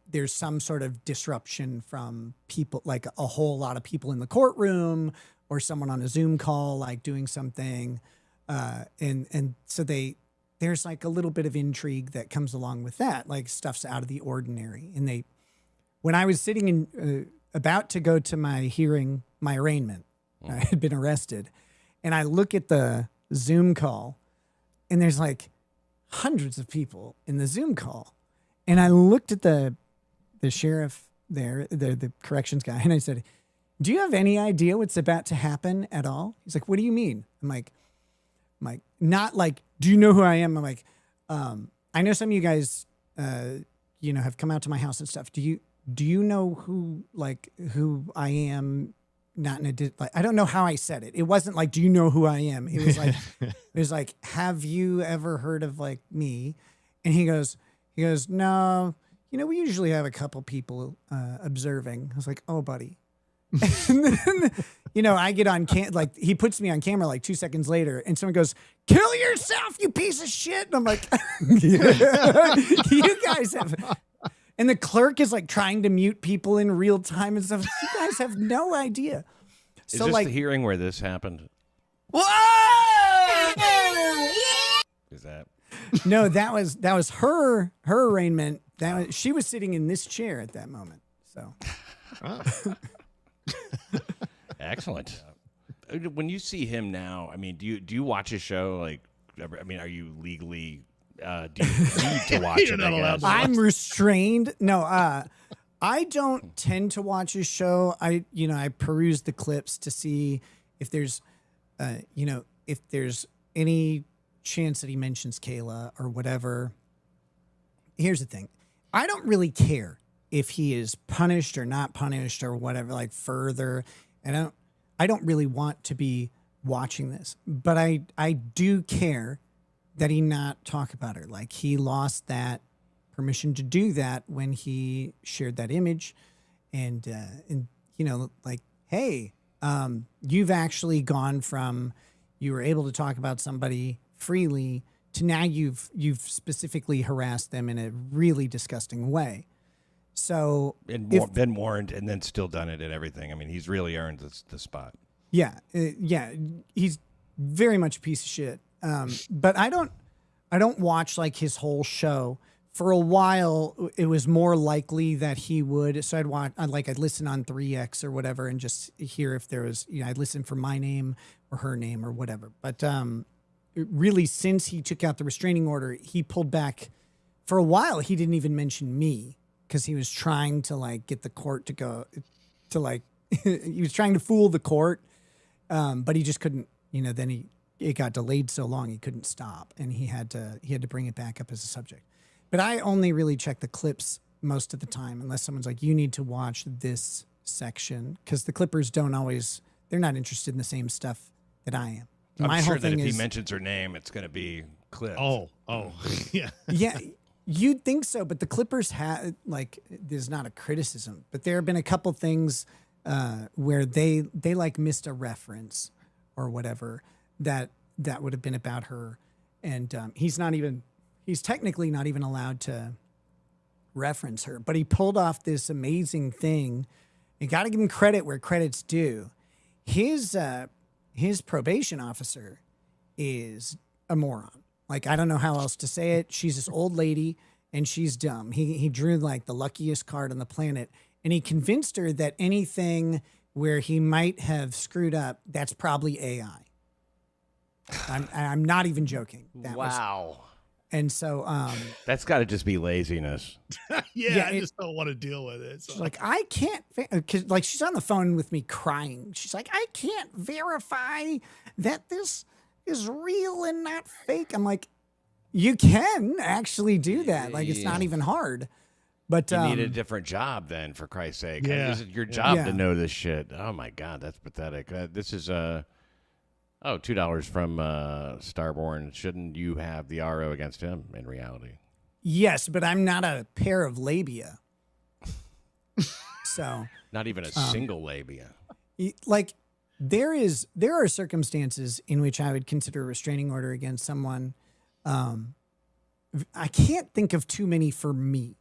there's some sort of disruption from people, like a whole lot of people in the courtroom or someone on a Zoom call, like doing something. And so there's like a little bit of intrigue that comes along with that, like stuff's out of the ordinary. And when I was sitting in, about to go to my hearing, my arraignment, I had been arrested, and I look at the Zoom call, and there's like hundreds of people in the Zoom call. And I looked at the sheriff there, the corrections guy, and I said, do you have any idea what's about to happen at all? He's like, what do you mean? I'm like, not like, do you know who I am? I'm like, I know some of you guys, you know, have come out to my house and stuff. Do you know who I am? Not in a, like, I don't know how I said it. It wasn't like, do you know who I am? It was like, have you ever heard of like me? And he goes, no, you know, we usually have a couple people observing. I was like, oh, buddy. And then, you know, I get on like he puts me on camera like 2 seconds later, and someone goes, "Kill yourself, you piece of shit!" And I'm like, "You guys have." And the clerk is like trying to mute people in real time and stuff. You guys have no idea. Is So this like, the hearing where this happened? whoa! Is that? No, that was her arraignment. She was sitting in this chair at that moment. So. Excellent. When you see him now, I mean, do you watch his show? Like, I mean, are you legally do you need to watch You're it? not allowed to I'm restrained. No, I don't tend to watch his show. I peruse the clips to see if there's, if there's any chance that he mentions Kayla or whatever. Here's the thing. I don't really care if he is punished or not punished or whatever, like further. And I don't really want to be watching this, but I do care that he not talk about her. Like, he lost that permission to do that when he shared that image, and you know, like, hey, you've actually gone from, you were able to talk about somebody freely to now you've specifically harassed them in a really disgusting way. So been warned and then still done it and everything. I mean, he's really earned the spot. Yeah, he's very much a piece of shit. But I don't watch like his whole show. For a while, it was more likely that he would. So I'd listen on 3X or whatever and just hear if there was, I'd listen for my name or her name or whatever. But really, since he took out the restraining order, he pulled back. For a while, he didn't even mention me because he was trying to like get the court to go to like, he was trying to fool the court. But he just couldn't, then it got delayed so long he couldn't stop, and he had to bring it back up as a subject. But I only really check the clips most of the time, unless someone's like, you need to watch this section, because the Clippers they're not interested in the same stuff that I am. I'm sure that if he mentions her name, it's going to be clipped. Oh, yeah. Yeah, you'd think so, but the Clippers there's not a criticism, but there have been a couple things where they like missed a reference or whatever that would have been about her, and he's technically not even allowed to reference her, but he pulled off this amazing thing. You got to give him credit where credit's due. His probation officer is a moron. Like, I don't know how else to say it. She's this old lady and she's dumb. He drew like the luckiest card on the planet, and he convinced her that anything where he might have screwed up, that's probably AI. I'm not even joking. Wow. And so That's got to just be laziness. Yeah, I just don't want to deal with it. So. she's like, I can't, because like she's on the phone with me crying. She's like, I can't verify that this is real and not fake. I'm like, you can actually do that. Like, it's not even hard. But you need a different job then, for Christ's sake. Yeah. This is your job to know this shit. Oh my God, that's pathetic. This is $2 from Starborn. Shouldn't you have the RO against him in reality? Yes, but I'm not a pair of labia. So not even a single labia. Like, there are circumstances in which I would consider a restraining order against someone. I can't think of too many for me.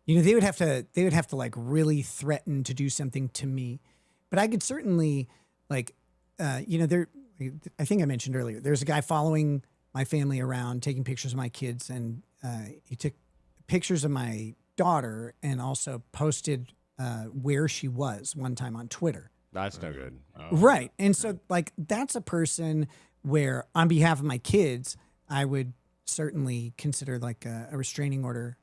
They would have to like really threaten to do something to me. But I could certainly like, I think I mentioned earlier, there's a guy following my family around, taking pictures of my kids, and he took pictures of my daughter and also posted where she was one time on Twitter. That's no good. Oh. Right. And so like, that's a person where on behalf of my kids, I would certainly consider like a restraining order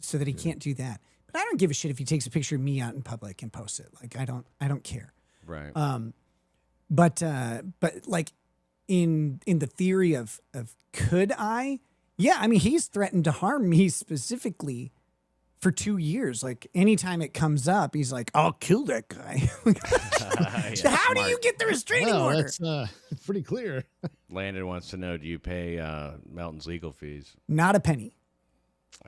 so that he can't do that. But I don't give a shit if he takes a picture of me out in public and posts it. Like, I don't care. Right. But like in the theory of could I? Yeah, I mean, he's threatened to harm me specifically for 2 years. Like anytime it comes up, he's like, "I'll kill that guy." So how do you get the restraining Well, order? that's pretty clear. Landon wants to know: do you pay Melton's legal fees? Not a penny.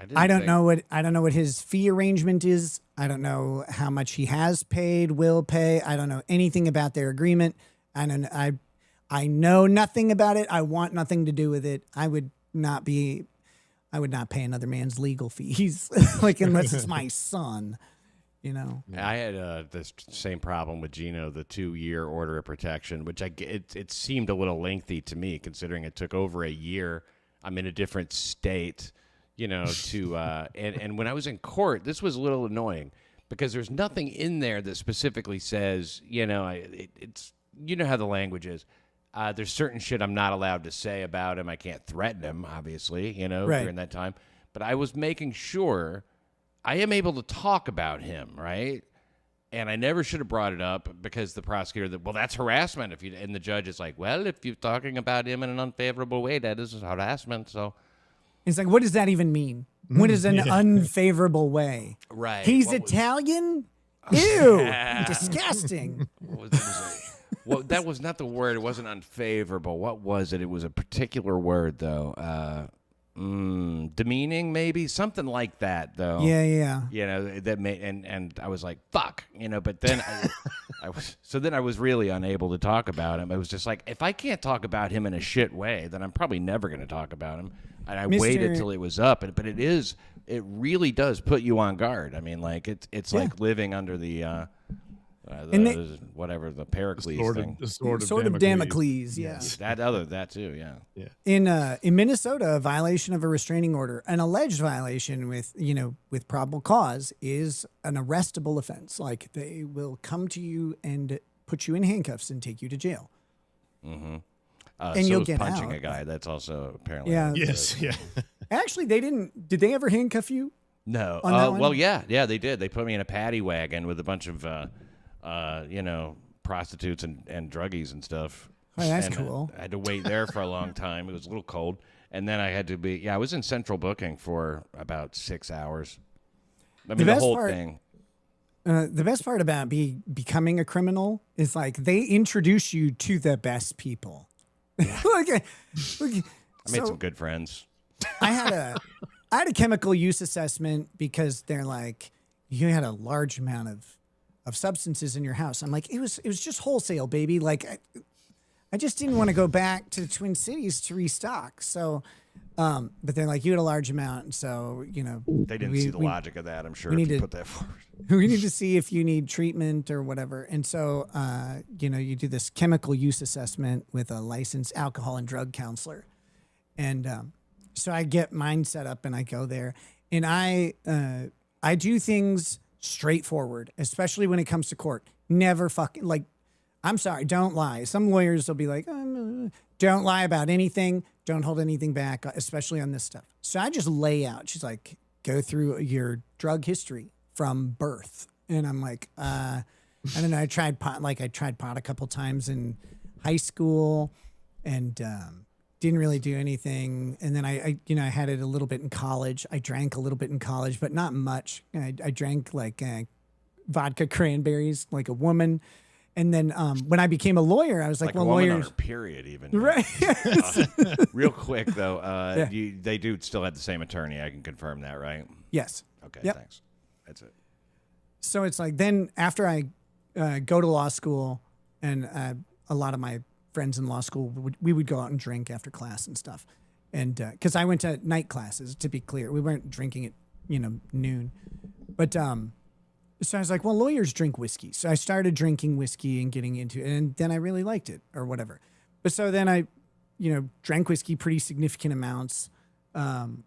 didn't I don't think- know what his fee arrangement is. I don't know how much he has paid, will pay. I don't know anything about their agreement. I know nothing about it. I want nothing to do with it. I would not pay another man's legal fees, like unless it's my son, you know. I had this same problem with Gino, the 2-year order of protection, which it seemed a little lengthy to me, considering it took over a year. I'm in a different state, you know, to and when I was in court, this was a little annoying because there's nothing in there that specifically says, you know, it's you know how the language is. There's certain shit I'm not allowed to say about him. I can't threaten him, obviously, you know, Right. during that time. But I was making sure I am able to talk about him, right? And I never should have brought it up because the prosecutor, well, that's harassment. And the judge is like, well, if you're talking about him in an unfavorable way, that is harassment. So, It's like, what does that even mean? What is an unfavorable way? right. He's What was- Italian? Ew, disgusting. what was it? Well, that was not the word. It wasn't unfavorable. What was it? It was a particular word, though. Demeaning, maybe something like that, though. Yeah. You know that made and I was like, "Fuck," you know. But then I was really unable to talk about him. I was just like, if I can't talk about him in a shit way, then I'm probably never going to talk about him. And I waited till it was up, but it really does put you on guard. I mean, like it's like living under the whatever the Pericles thing. The sword of Damocles, yeah. That too, yeah. In Minnesota, a violation of a restraining order, an alleged violation with probable cause, is an arrestable offense. Like they will come to you and put you in handcuffs and take you to jail. Mm-hmm. And so you'll is get punching out, a guy. That's also apparently Yes, yeah. Actually, they didn't. Did they ever handcuff you? No. On that one? Well, yeah, they did. They put me in a paddy wagon with a bunch of prostitutes and druggies and stuff. Oh, that's And, cool. I had to wait there for a long time. It was a little cold. And then I had to be, I was in central booking for about 6 hours. I mean, the best whole part- thing. The best part about becoming a criminal is like they introduce you to the best people. I made some good friends. I had a chemical use assessment because they're like, you had a large amount of substances in your house. I'm like, it was just wholesale, baby. Like I just didn't want to go back to the Twin Cities to restock. So, but they're like, you had a large amount. And so, They didn't see the logic of that, I'm sure, we if need you to- put that forward. we need to see if you need treatment or whatever. And so, you do this chemical use assessment with a licensed alcohol and drug counselor. And so I get mine set up and I go there and I do things straightforward, especially when it comes to court. Never fucking like, I'm sorry, don't lie. Some lawyers will be like, don't lie about anything. Don't hold anything back, especially on this stuff. So I just lay out. She's like, go through your drug history from birth. And I'm like, I don't know. I tried pot a couple times in high school and didn't really do anything. And then I had it a little bit in college. I drank a little bit in college, but not much. I drank like vodka cranberries like a woman. And then when I became a lawyer, I was like, A well, woman on lawyers. her period, even. Right. Real quick, though, Yeah. they do still have the same attorney. I can confirm that, right? Yes. Okay, Yep. thanks. That's it. So it's like then after I go to law school and a lot of my friends in law school, we would go out and drink after class and stuff. And because I went to night classes, to be clear, we weren't drinking at, noon. But so I was like, well, lawyers drink whiskey. So I started drinking whiskey and getting into it. And then I really liked it or whatever. But so then I, drank whiskey pretty significant amounts. And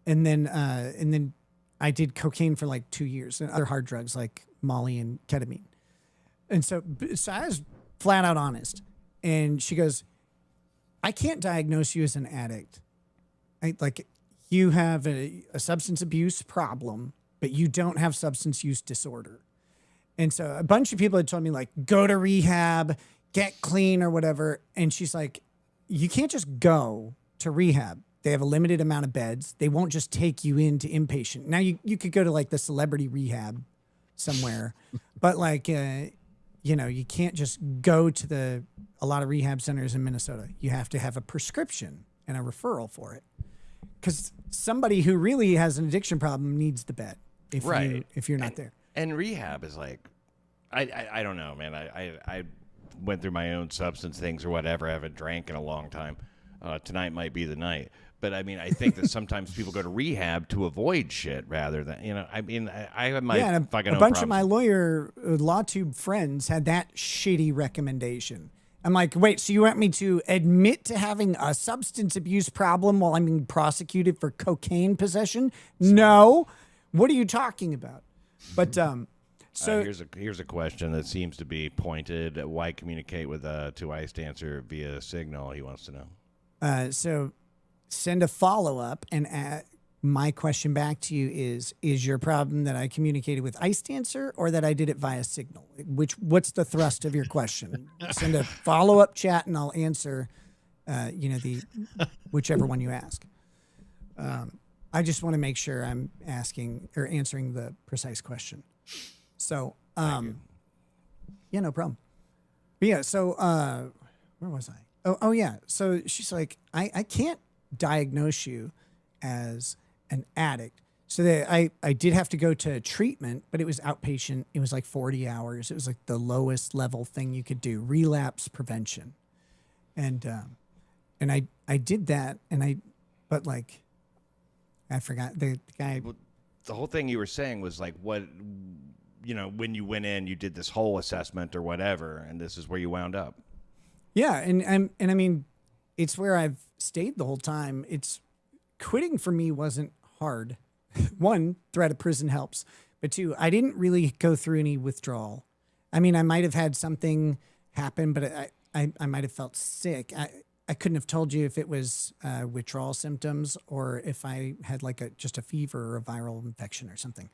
then I did cocaine for like 2 years and other hard drugs like Molly and ketamine. And so I was flat out honest. And she goes, I can't diagnose you as an addict. You have a substance abuse problem, but you don't have substance use disorder. And so a bunch of people had told me, like, go to rehab, get clean or whatever. And she's like, you can't just go to rehab. They have a limited amount of beds. They won't just take you into inpatient. Now you could go to like the celebrity rehab somewhere, but like, you know, you can't just go to a lot of rehab centers in Minnesota. You have to have a prescription and a referral for it. Because somebody who really has an addiction problem needs the bed if you're not there. And rehab is like, I don't know, man. I went through my own substance things or whatever. I haven't drank in a long time. Tonight might be the night. But I mean, I think that sometimes people go to rehab to avoid shit rather than, you know, I mean, I have my fucking a bunch of my law tube friends had that shitty recommendation. I'm like, wait, so you want me to admit to having a substance abuse problem while I'm being prosecuted for cocaine possession? No. What are you talking about? But so here's a question that seems to be pointed. Why communicate with to Ice Dancer via Signal? He wants to know. So send a follow-up, and my question back to you is your problem that I communicated with Ice Dancer or that I did it via Signal? What's the thrust of your question? Send a follow-up chat, and I'll answer, whichever one you ask. I just want to make sure I'm asking or answering the precise question. So, yeah, no problem. But yeah, so where was I? Oh yeah. So she's like, I can't diagnose you as an addict. So I did have to go to treatment, but it was outpatient. It was like 40 hours. It was like the lowest level thing you could do, relapse prevention. And I did that, but like, I forgot the guy. Well, the whole thing you were saying was like, what, you know, when you went in, you did this whole assessment or whatever, and this is where you wound up. Yeah, and I mean, it's where I've stayed the whole time. Quitting for me wasn't hard. One, threat of prison helps, but two, I didn't really go through any withdrawal. I mean, I might have had something happen, but I might have felt sick. I couldn't have told you if it was withdrawal symptoms or if I had like just a fever or a viral infection or something.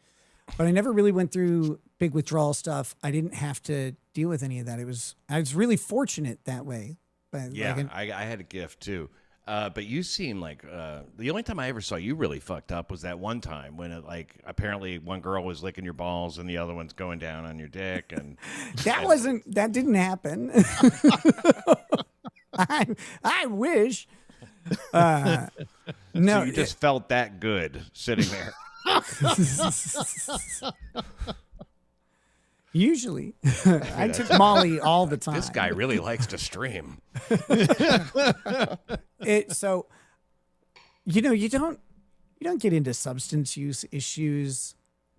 But I never really went through big withdrawal stuff. I didn't have to deal with any of that. I was really fortunate that way. But yeah, like I had a gift too. But you seem like the only time I ever saw you really fucked up was that one time when apparently one girl was licking your balls and the other one's going down on your dick, and that didn't happen. I wish. No, so you just felt that good sitting there. Usually, I took Molly all the time. This guy really likes to stream. So, you know, you don't get into substance use issues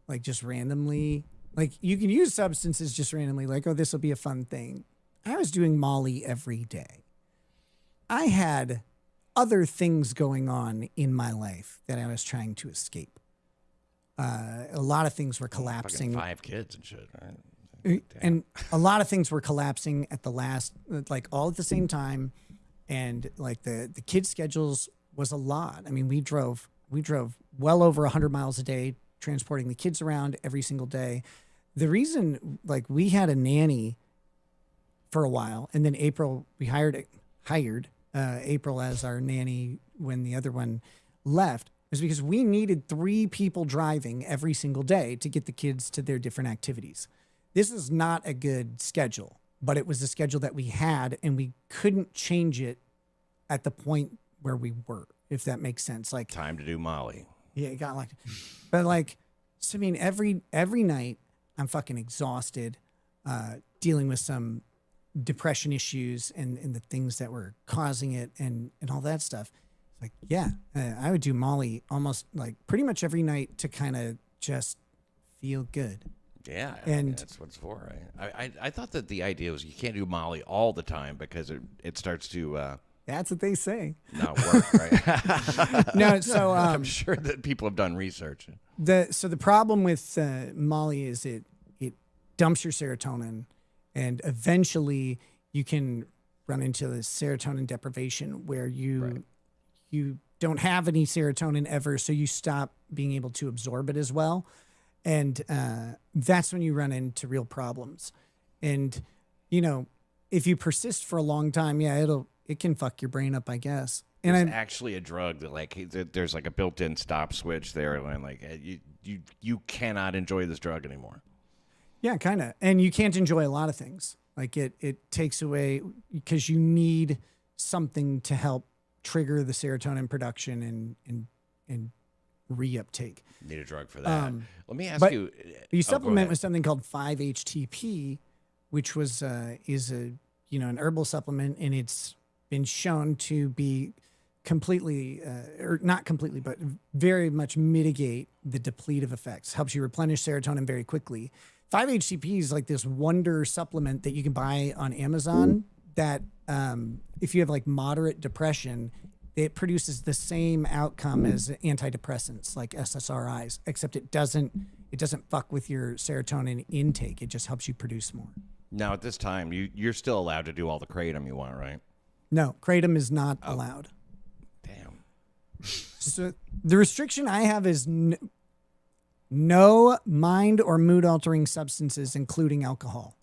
like just randomly. Like you can use substances just randomly, like, oh, this will be a fun thing. I was doing Molly every day. I had other things going on in my life that I was trying to escape. A lot of things were collapsing. Fucking 5 kids and shit, right? And a lot of things were collapsing at the last, like all at the same time. And like the kids' schedules was a lot. I mean, we drove well over 100 miles a day, transporting the kids around every single day. The reason, like, we had a nanny for a while, and then April, we hired April as our nanny when the other one left, was because we needed 3 people driving every single day to get the kids to their different activities. This is not a good schedule, but it was the schedule that we had, and we couldn't change it at the point where we were, if that makes sense. Like, time to do Molly. Yeah, it got like, but like, so I mean, every night I'm fucking exhausted, dealing with some depression issues and the things that were causing it and all that stuff. Like, yeah, I would do Molly almost like pretty much every night to kind of just feel good. Yeah, and that's what it's for, right? I thought that the idea was you can't do Molly all the time because it starts to that's what they say. Not work, right? No, so I'm sure that people have done research. So the problem with Molly is it dumps your serotonin, and eventually you can run into the serotonin deprivation where you don't have any serotonin ever, so you stop being able to absorb it as well. And that's when you run into real problems. And, you know, if you persist for a long time, it can fuck your brain up, I guess. And It's actually a drug that like there's like a built-in stop switch there, and like you cannot enjoy this drug anymore. yeah, kind of. And you can't enjoy a lot of things. Like it takes away because you need something to help trigger the serotonin production and reuptake. Need a drug for that. Let me ask but you. You go supplement ahead. with something called 5-HTP, which is an herbal supplement, and it's been shown to be completely, or not completely, but very much mitigate the depletive effects. Helps you replenish serotonin very quickly. 5-HTP is like this wonder supplement that you can buy on Amazon that if you have like moderate depression, it produces the same outcome as antidepressants like SSRIs, except it doesn't fuck with your serotonin intake. It just helps you produce more. Now at this time, you're still allowed to do all the kratom you want, right? No, kratom is not allowed. Damn. So the restriction I have is no mind or mood altering substances, including alcohol,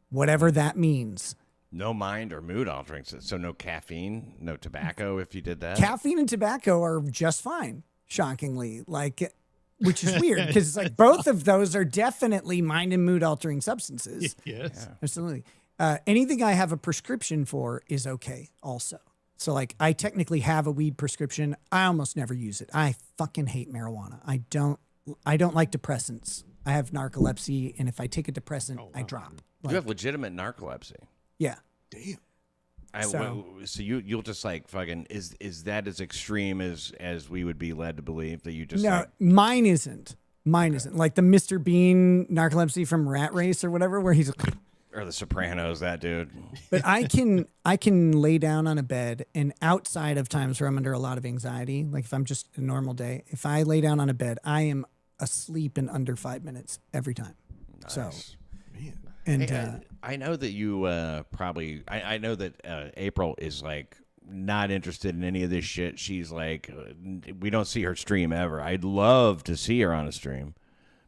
whatever that means. No mind or mood altering, so no caffeine, no tobacco. If you did that, Caffeine and tobacco are just fine, shockingly. Which is weird because it's like both of those are definitely mind and mood altering substances. Yes. Absolutely. Anything I have a prescription for is okay also. So like I technically have a weed prescription. I almost never use it. I fucking hate marijuana. I don't like depressants. I have narcolepsy, and if I take a depressant, I drop. you have legitimate narcolepsy. Yeah. Damn. So you'll just like fucking is that as extreme as we would be led to believe that you just No, like, mine isn't. Mine isn't. Like the Mr. Bean narcolepsy from Rat Race or whatever, where he's or The Sopranos, that dude. but I can lay down on a bed, and outside of times where I'm under a lot of anxiety, like if I'm just a normal day, if I lay down on a bed, I am asleep in under 5 minutes every time. Nice. So, Man. and Hey, I know that you probably I know that April is like not interested in any of this shit. She's like we don't see her stream ever. I'd love to see her on a stream,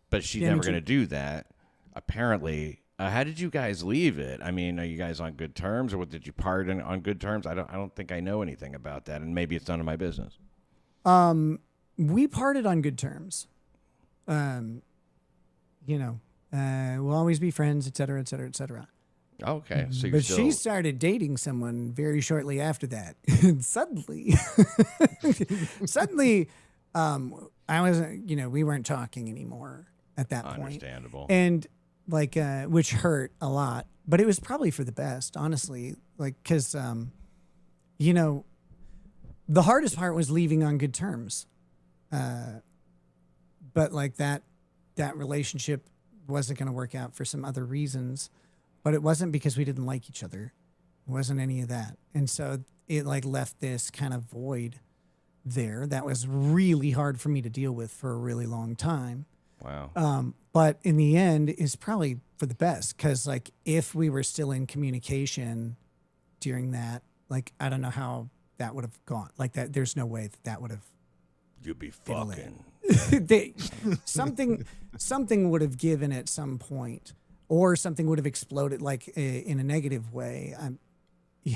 but she's Yeah, me never too. going to do that. Apparently, how did you guys leave it? I mean, are you guys on good terms, or what, did you part on good terms? I don't think I know anything about that, and maybe it's none of my business. we parted on good terms. We'll always be friends, et cetera, et cetera, et cetera. Okay, so you're But still she started dating someone very shortly after that. And suddenly, I wasn't, we weren't talking anymore at that point. understandable. And which hurt a lot, but it was probably for the best, honestly. Because, the hardest part was leaving on good terms. But that relationship wasn't going to work out for some other reasons. But it wasn't because we didn't like each other. It wasn't any of that. And so it left this kind of void there that was really hard for me to deal with for a really long time. Wow. But in the end is probably for the best. Cause if we were still in communication during that, I don't know how that would have gone. There's no way that would have. You'd be fucking. Something would have given at some point, or something would have exploded in a negative way.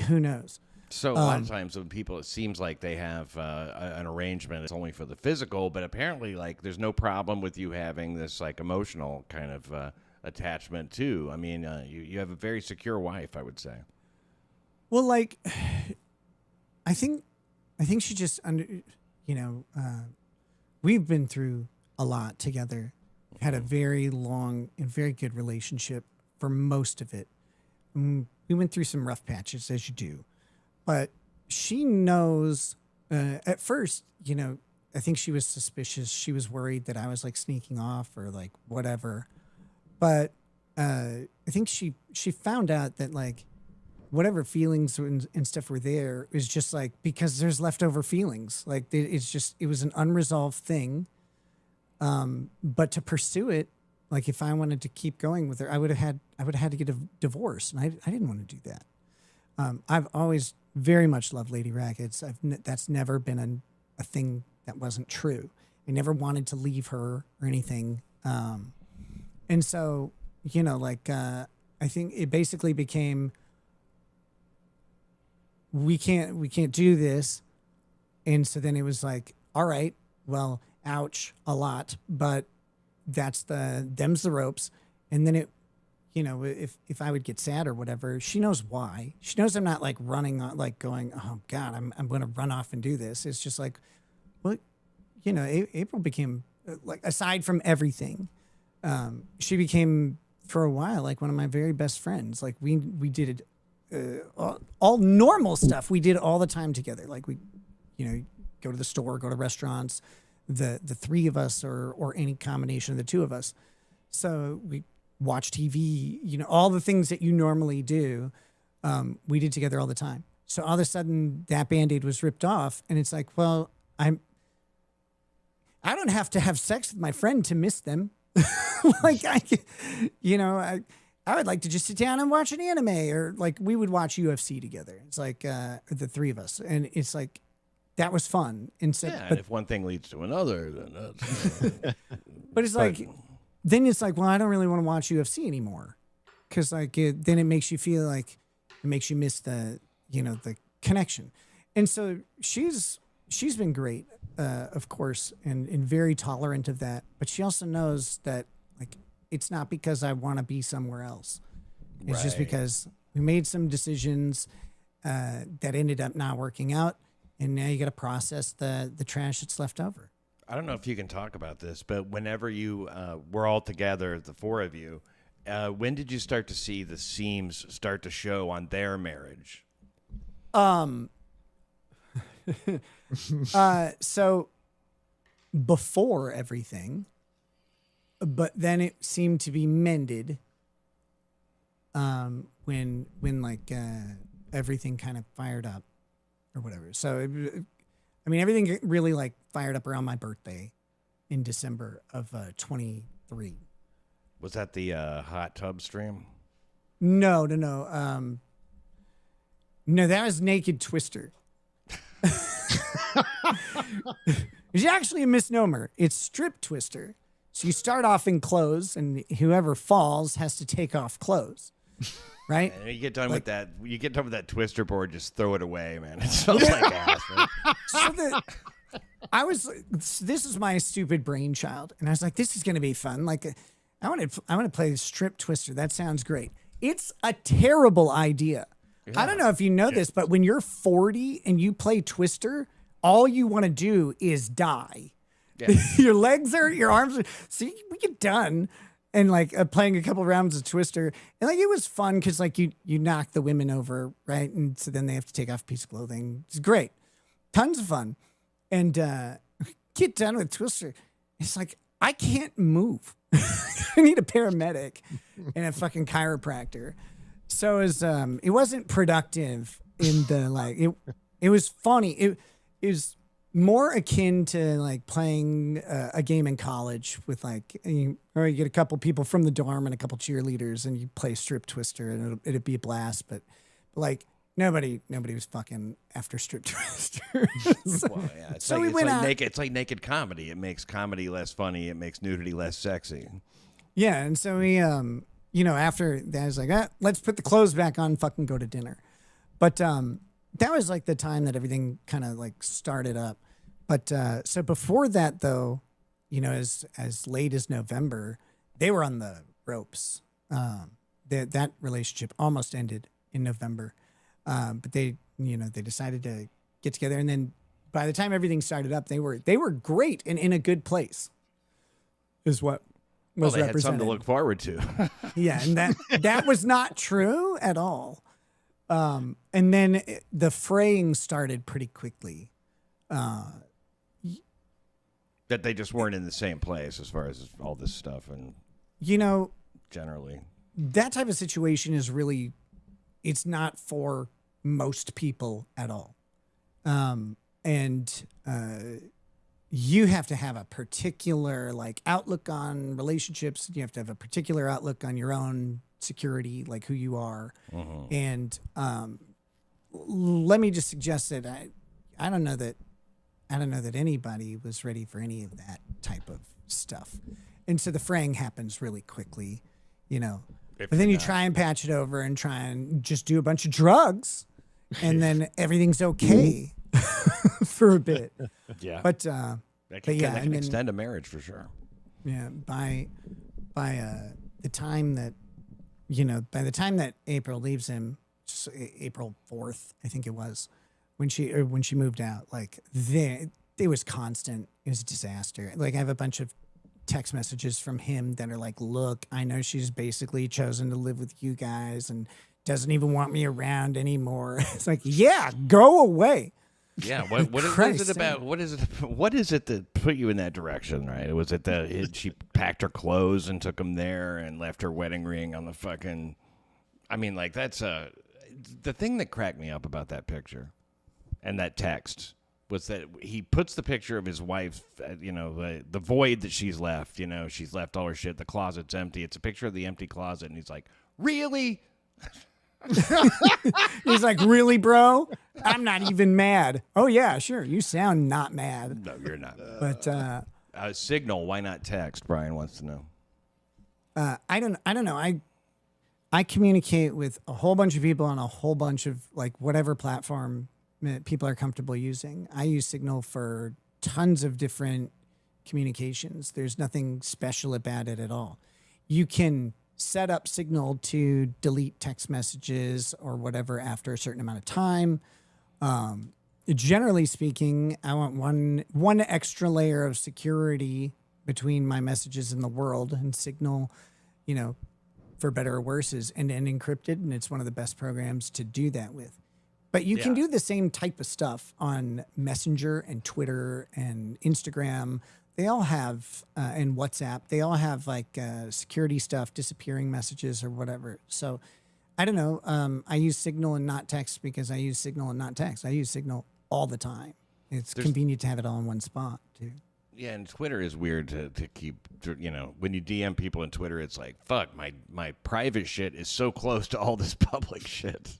Who knows? So a lot of times when people, it seems like they have an arrangement. It's only for the physical, but apparently there's no problem with you having this emotional kind of attachment too. I mean, you have a very secure wife, I would say. Well, I think she just we've been through a lot together. Had a very long and very good relationship for most of it. We went through some rough patches, as you do. But she knows, at first, I think she was suspicious. She was worried that I was sneaking off or whatever. But I think she found out that whatever feelings and stuff were there is just because there's leftover feelings. It was an unresolved thing. But to pursue it, if I wanted to keep going with her, I would have had to get a divorce, and I didn't want to do that. I've always very much loved Lady Rackets. That's never been a thing that wasn't true. I never wanted to leave her or anything. And so, you know, like, I think it basically became, we can't do this. And so then it was like, all right, well, ouch, a lot, but them's the ropes. And then it, you know, if I would get sad or whatever, she knows why. She knows I'm not like running on, like going, oh God, I'm going to run off and do this. It's just like, well, you know, April became like, aside from everything, she became for a while like one of my very best friends. Like we did all normal stuff. We did all the time together. Like we, you know, go to the store, go to restaurants, the three of us or any combination of the two of us. So we watch TV, you know, all the things that you normally do, we did together all the time. So all of a sudden that Band-Aid was ripped off and it's like, well, I don't have to have sex with my friend to miss them. Like you know, I would like to just sit down and watch an anime, or like we would watch UFC together. It's like the three of us, and it's like that was fun. And so, Yeah, and if one thing leads to another, then that's. but it's like then it's like, well, I don't really want to watch UFC anymore, because like then it makes you feel like it makes you miss the, you know, the connection. And so she's been great, of course, and very tolerant of that. But she also knows that like it's not because I want to be somewhere else. It's just because we made some decisions that ended up not working out, and now you got to process the trash that's left over. I don't know if you can talk about this, but whenever you were all together, the four of you, when did you start to see the seams start to show on their marriage? So before everything, but then it seemed to be mended when like everything kind of fired up or whatever. So I mean, everything really like fired up around my birthday in December of 23. Was that the hot tub stream? No. No, that was Naked Twister. It's actually a misnomer. It's Strip Twister. So you start off in clothes, and whoever falls has to take off clothes, right? And you get done with that. You get done with that twister board. Just throw it away, man. It smells like ass. Man. So this is my stupid brainchild, and I was like, this is going to be fun. Like, I want to play the Strip Twister. That sounds great. It's a terrible idea. Yeah. I don't know if you know this, but when you're 40 and you play Twister, all you want to do is die. Yeah. Your legs are, your arms are. See, we get done and like playing a couple rounds of Twister, and like it was fun because like you knock the women over, right? And so then they have to take off a piece of clothing. It's great, tons of fun, and get done with Twister. It's like I can't move. I need a paramedic and a fucking chiropractor. So it wasn't productive in the like it was funny. It was more akin to like playing a game in college with like, or you get a couple people from the dorm and a couple cheerleaders and you play Strip Twister and it'd be a blast. But like nobody was fucking after Strip Twister. Well, yeah, so we went out. It's like naked comedy. It makes comedy less funny. It makes nudity less sexy. Yeah, and so we, you know, after that, I was like, let's put the clothes back on, fucking go to dinner. But that was like the time that everything kind of like started up. But so before that, though, you know, as late as November, they were on the ropes. That relationship almost ended in November. But they, you know, they decided to get together, and then by the time everything started up, they were great and in a good place. Is what was they represented. had something to look forward to. Yeah, and that was not true at all. And then the fraying started pretty quickly. That they just weren't in the same place as far as all this stuff, and you know, generally that type of situation is really, it's not for most people at all. And you have to have a particular like outlook on relationships. You have to have a particular outlook on your own security, like who you are. Mm-hmm. And let me just suggest that I don't know that anybody was ready for any of that type of stuff. And so the fraying happens really quickly, you know. If But then you're you not- try and patch it over and try and just do a bunch of drugs, and then everything's okay for a bit. Yeah. But that but can, yeah, that and can then extend a marriage for sure. yeah, by the time that by the time that April leaves him, April 4th, I think it was, when she moved out, like it was constant. It was a disaster. Like I have a bunch of text messages from him that are like, look, I know she's basically chosen to live with you guys and doesn't even want me around anymore. It's like, yeah, go away. Yeah, what is Christ, it about? What is it that put you in that direction? Right? Was it that she packed her clothes and took them there and left her wedding ring on the fucking? I mean, like that's the thing that cracked me up about that picture and that text was that he puts the picture of his wife, the void that she's left. You know, she's left all her shit. The closet's empty. It's a picture of the empty closet, and he's like, really? He's like, really, bro? I'm not even mad. Oh yeah, sure. You sound not mad. No, you're not. But Signal, why not text? Brian wants to know. I don't know. I communicate with a whole bunch of people on a whole bunch of like whatever platform that people are comfortable using. I use Signal for tons of different communications. There's nothing special about it at all. You can set up Signal to delete text messages or whatever after a certain amount of time. Generally speaking, I want one extra layer of security between my messages and the world, and Signal, for better or worse, is end-to-end encrypted, and it's one of the best programs to do that with. But you can do the same type of stuff on Messenger and Twitter and Instagram. They all have, and WhatsApp, they all have like security stuff, disappearing messages or whatever. So I don't know. I use Signal and not text because I use Signal and not text. I use Signal all the time. It's convenient to have it all in one spot too. Yeah, and Twitter is weird to keep, when you DM people on Twitter, it's like, fuck, my private shit is so close to all this public shit.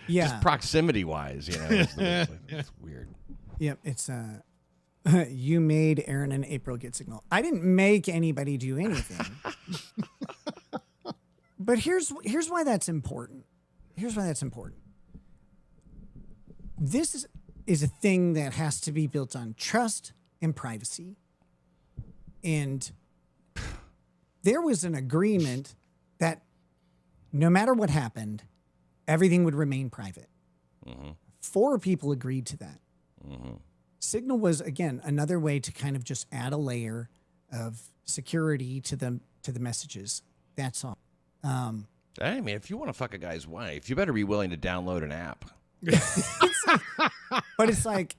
Yeah. Just proximity-wise, it's weird. Yep, it's you made Aaron and April get Signal. I didn't make anybody do anything. But here's why that's important. Here's why that's important. This is a thing that has to be built on trust and privacy. And there was an agreement that no matter what happened, everything would remain private. Mm-hmm. 4 people agreed to that. Mm-hmm. Signal was, again, another way to kind of just add a layer of security to the messages. That's all. I mean, if you want to fuck a guy's wife, you better be willing to download an app. But it's like,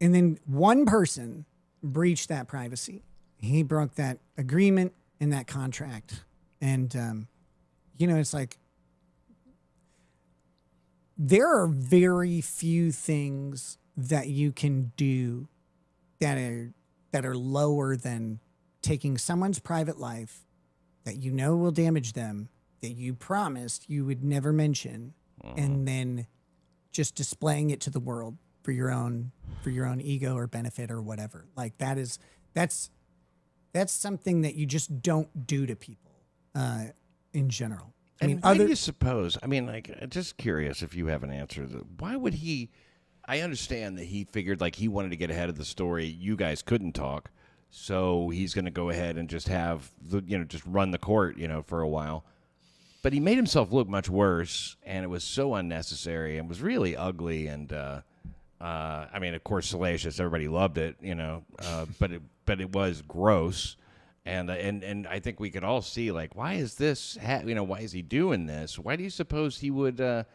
and then one person breached that privacy. He broke that agreement and that contract. And, it's like, there are very few things that you can do that are lower than taking someone's private life that will damage them, that you promised you would never mention, and then just displaying it to the world for your own ego or benefit or whatever. Like that's something that you just don't do to people in general. Why do you suppose? I mean, like, just curious if you have an answer. Why would he? I understand that he figured like he wanted to get ahead of the story. You guys couldn't talk, so he's going to go ahead and just have just run the court, for a while. But he made himself look much worse, and it was so unnecessary and was really ugly. And I mean, of course, salacious. Everybody loved it, but it was gross. And I think we could all see, like, why is this? Why is he doing this? Why do you suppose he would?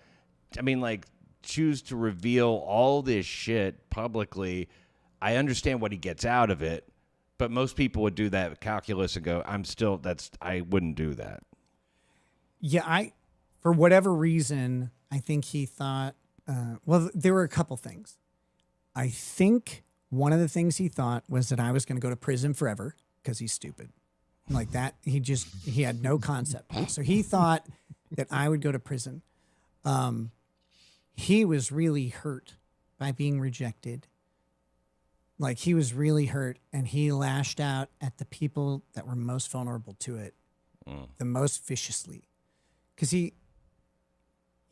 Choose to reveal all this shit publicly? I understand what he gets out of it, but most people would do that calculus and go, I wouldn't do that. Yeah, for whatever reason, I think he thought. There were a couple things. I think one of the things he thought was that I was going to go to prison forever. Because he's stupid. Like that, he had no concept. So he thought that I would go to prison. He was really hurt by being rejected. Like he was really hurt, and he lashed out at the people that were most vulnerable to it, the most viciously, because he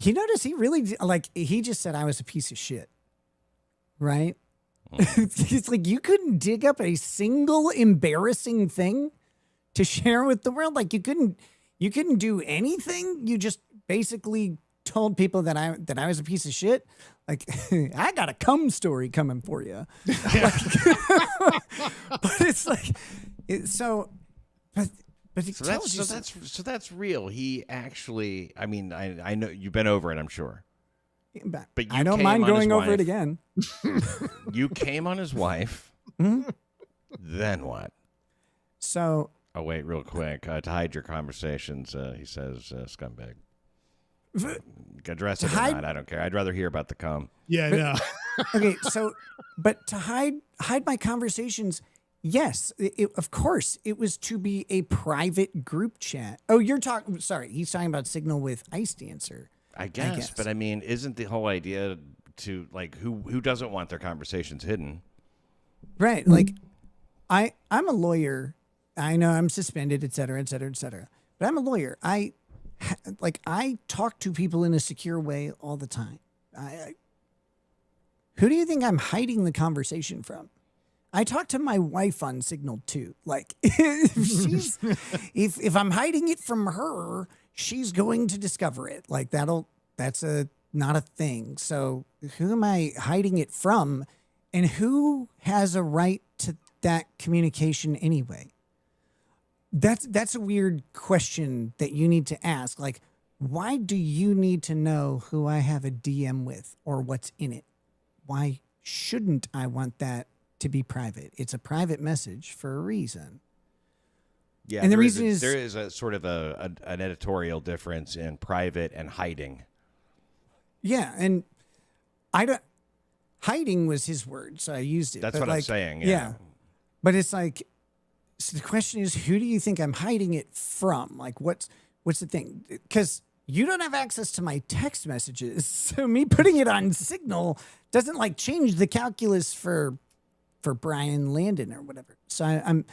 noticed he really like he just said I was a piece of shit, right? It's like you couldn't dig up a single embarrassing thing to share with the world. Like you couldn't do anything. You just basically told people that I was a piece of shit. Like I got a cum story coming for you. Like, but it's like but it tells you so that's real. He actually, I mean, I know you've been over it, I'm sure. But you I don't came mind on his going over wife. it again. You came on his wife. Then what? So Oh, wait, real quick. To hide your conversations, he says, scumbag. Address it or not, I don't care. I'd rather hear about the cum. Yeah, no. okay, so but to hide my conversations, yes, of course, it was to be a private group chat. Oh, you're talking. Sorry, he's talking about Signal with Ice Dancer. I guess, but I mean, isn't the whole idea to like who doesn't want their conversations hidden? Right. Like I'm a lawyer. I know I'm suspended, et cetera, et cetera, et cetera. But I'm a lawyer. I talk to people in a secure way all the time. Who do you think I'm hiding the conversation from? I talk to my wife on Signal too. Like if I'm hiding it from her, she's going to discover it. Like that's not a thing. So who am I hiding it from? And who has a right to that communication anyway? That's a weird question that you need to ask. Like, why do you need to know who I have a DM with or what's in it? Why shouldn't I want that to be private? It's a private message for a reason. Yeah, and the reason is there is a sort of an editorial difference in private and hiding. Yeah, and hiding was his word, so I used it. That's what I'm saying. Yeah. But it's like, so the question is, who do you think I'm hiding it from? Like, what's the thing? Because you don't have access to my text messages, so me putting it on Signal doesn't like change the calculus for Brian Landon or whatever. So I'm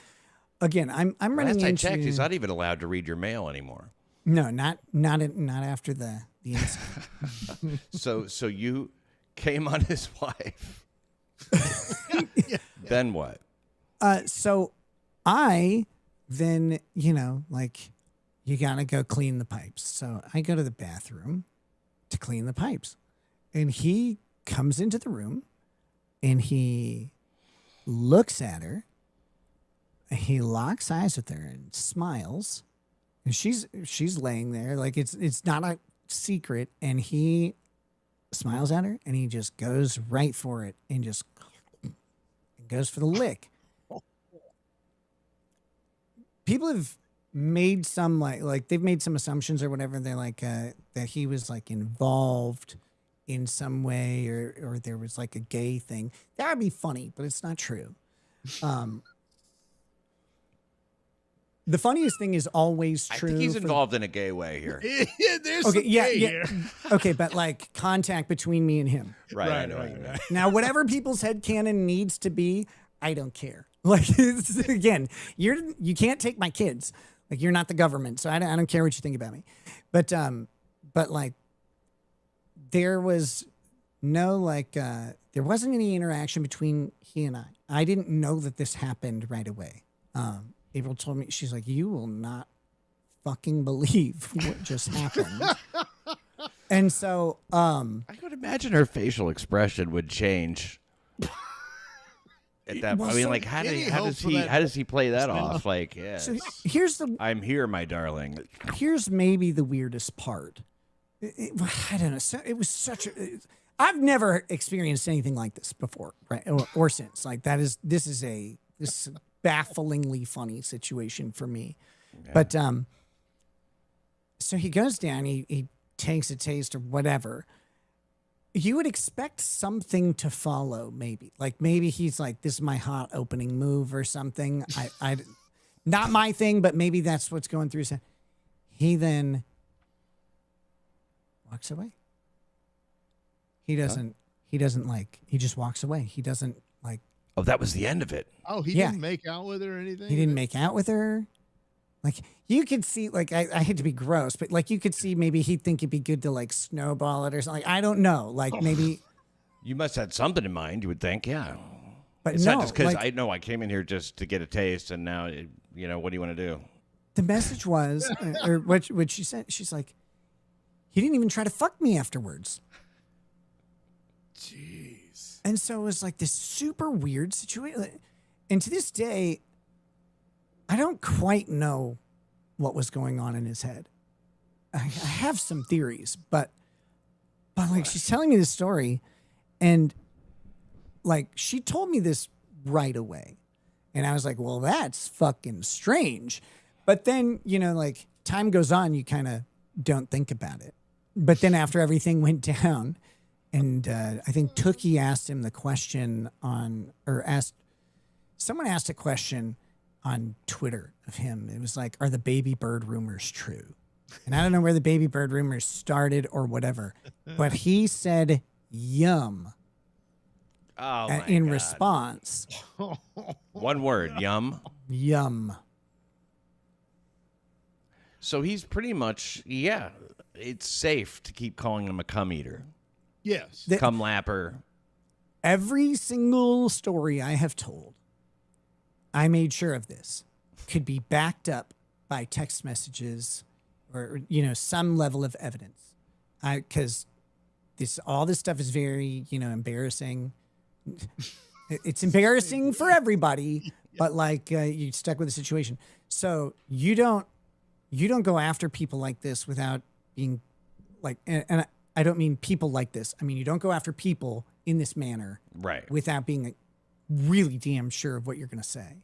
running Last into. I checked, he's not even allowed to read your mail anymore. No, not after the incident. So you came on his wife. Then what? So I then, like, you got to go clean the pipes. So I go to the bathroom to clean the pipes. And he comes into the room and he looks at her. He locks eyes with her and smiles. And she's laying there like it's not a secret. And he smiles at her and he just goes right for it and just goes for the lick. People have made some like they've made some assumptions or whatever. They're like that he was like involved in some way or there was like a gay thing. That would be funny, but it's not true. The funniest thing is always true. I think he's involved in a gay way here. Yeah, there's Okay, some yeah. gay here. Okay, but like contact between me and him. Right, I know what you mean. Now, whatever people's headcanon needs to be, I don't care. Like, again, you can't take my kids. Like, you're not the government, so I don't care what you think about me. But like, there was no there wasn't any interaction between he and I. I didn't know that this happened right away. April told me, she's like, you will not fucking believe what just happened. And so, I could imagine her facial expression would change. At that, Well, I mean, so like, how any does hope for he that how does he play that off? Like, yes, so here's I'm here, my darling. here's maybe the weirdest part. I don't know. So it was such a. I've never experienced anything like this before, right? Or since. Like this is a bafflingly funny situation for me. Yeah. But so he goes down. He takes a taste or whatever. You would expect something to follow, maybe. Like maybe he's like, "This is my hot opening move" or something. I not my thing, but maybe that's what's going through his head. He then walks away. He doesn't like, he just walks away. He doesn't like Oh, that was the end of it. Oh, he Yeah. didn't make out with her or anything? He didn't make out with her. Like you could see, like I hate to be gross, but like you could see maybe he'd think it'd be good to like snowball it or something. Like, I don't know. Like maybe, You must have had something in mind, you would think, yeah. but It's no. not just because like, I know I came in here just to get a taste, and now, you know, what do you want to do? the message was, or what she said. She's like, he didn't even try to fuck me afterwards. Jeez. And so it was like this super weird situation. And to this day, I don't quite know what was going on in his head. I have some theories, but like she's telling me this story, and like she told me this right away. And I was like, well, that's fucking strange. But then, you know, like time goes on, you kind of don't think about it. But then after everything went down, and I think Tookie asked him the question someone asked a question on Twitter of him. It was like, are the baby bird rumors true? And I don't know where the baby bird rumors started or whatever, but he said, yum, Oh, my in God. response. One word, yum. Yum. So he's pretty much, yeah, it's safe to keep calling him a cum eater, Yes. cum lapper. Every single story I have told, I made sure of this, could be backed up by text messages or, you know, some level of evidence. Because all this stuff is very, you know, embarrassing. It's embarrassing for everybody, but like you stuck with the situation. So you don't go after people like this without being like, and I don't mean people like this. I mean, you don't go after people in this manner, Right. without being like, really damn sure of what you're going to say.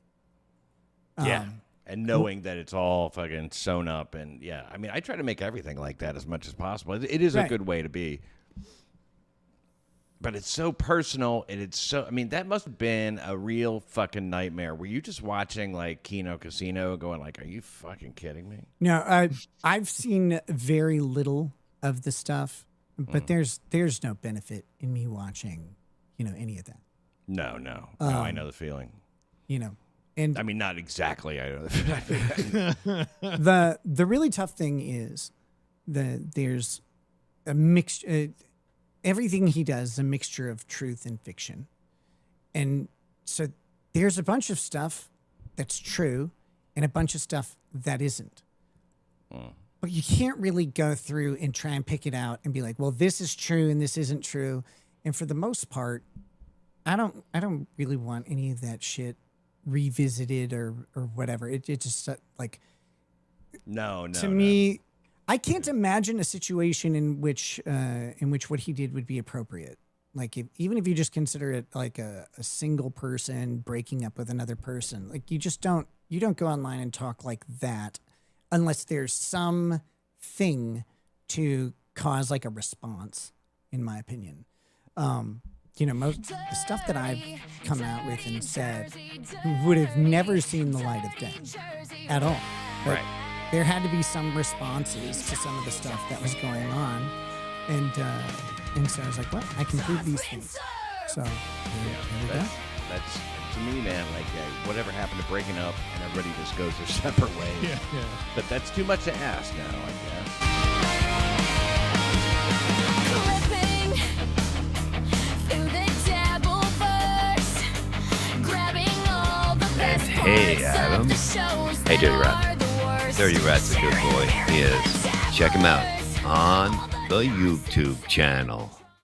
Yeah. And knowing that it's all fucking sewn up. And yeah, I mean, I try to make everything like that as much as possible. It is a Right. good way to be. But it's so personal. And it's so, I mean, that must have been a real fucking nightmare. Were you just watching like Kino Casino going like, are you fucking kidding me? No, I've seen very little of the stuff, but there's no benefit in me watching, you know, any of that. No, I know the feeling. You know, and I mean, not exactly. I know the feeling. the really tough thing is there's a mixture. Everything he does is a mixture of truth and fiction, and so there's a bunch of stuff that's true and a bunch of stuff that isn't. But you can't really go through and try and pick it out and be like, well, this is true and this isn't true. And for the most part, I don't really want any of that shit revisited or whatever. It just like No. to me, I can't imagine a situation in which what he did would be appropriate. Like even if you just consider it like a single person breaking up with another person, like you don't go online and talk like that unless there's some thing to cause like a response, in my opinion. You know, most the stuff that I've come out with and said would have never seen the light of day at all. But Right. there had to be some responses to some of the stuff that was going on. And so I was like, well, I can prove these things. So here we go. That's to me, man. Like, whatever happened to breaking up, and everybody just goes their separate ways. Yeah. But that's too much to ask now, I guess. Flipping through the devil verse, grabbing all the best hey, parts Adam. of the shows Hey, that Dirty Rat. are the worst. Dirty Rat's a good boy. He is. Check him out on the YouTube channel.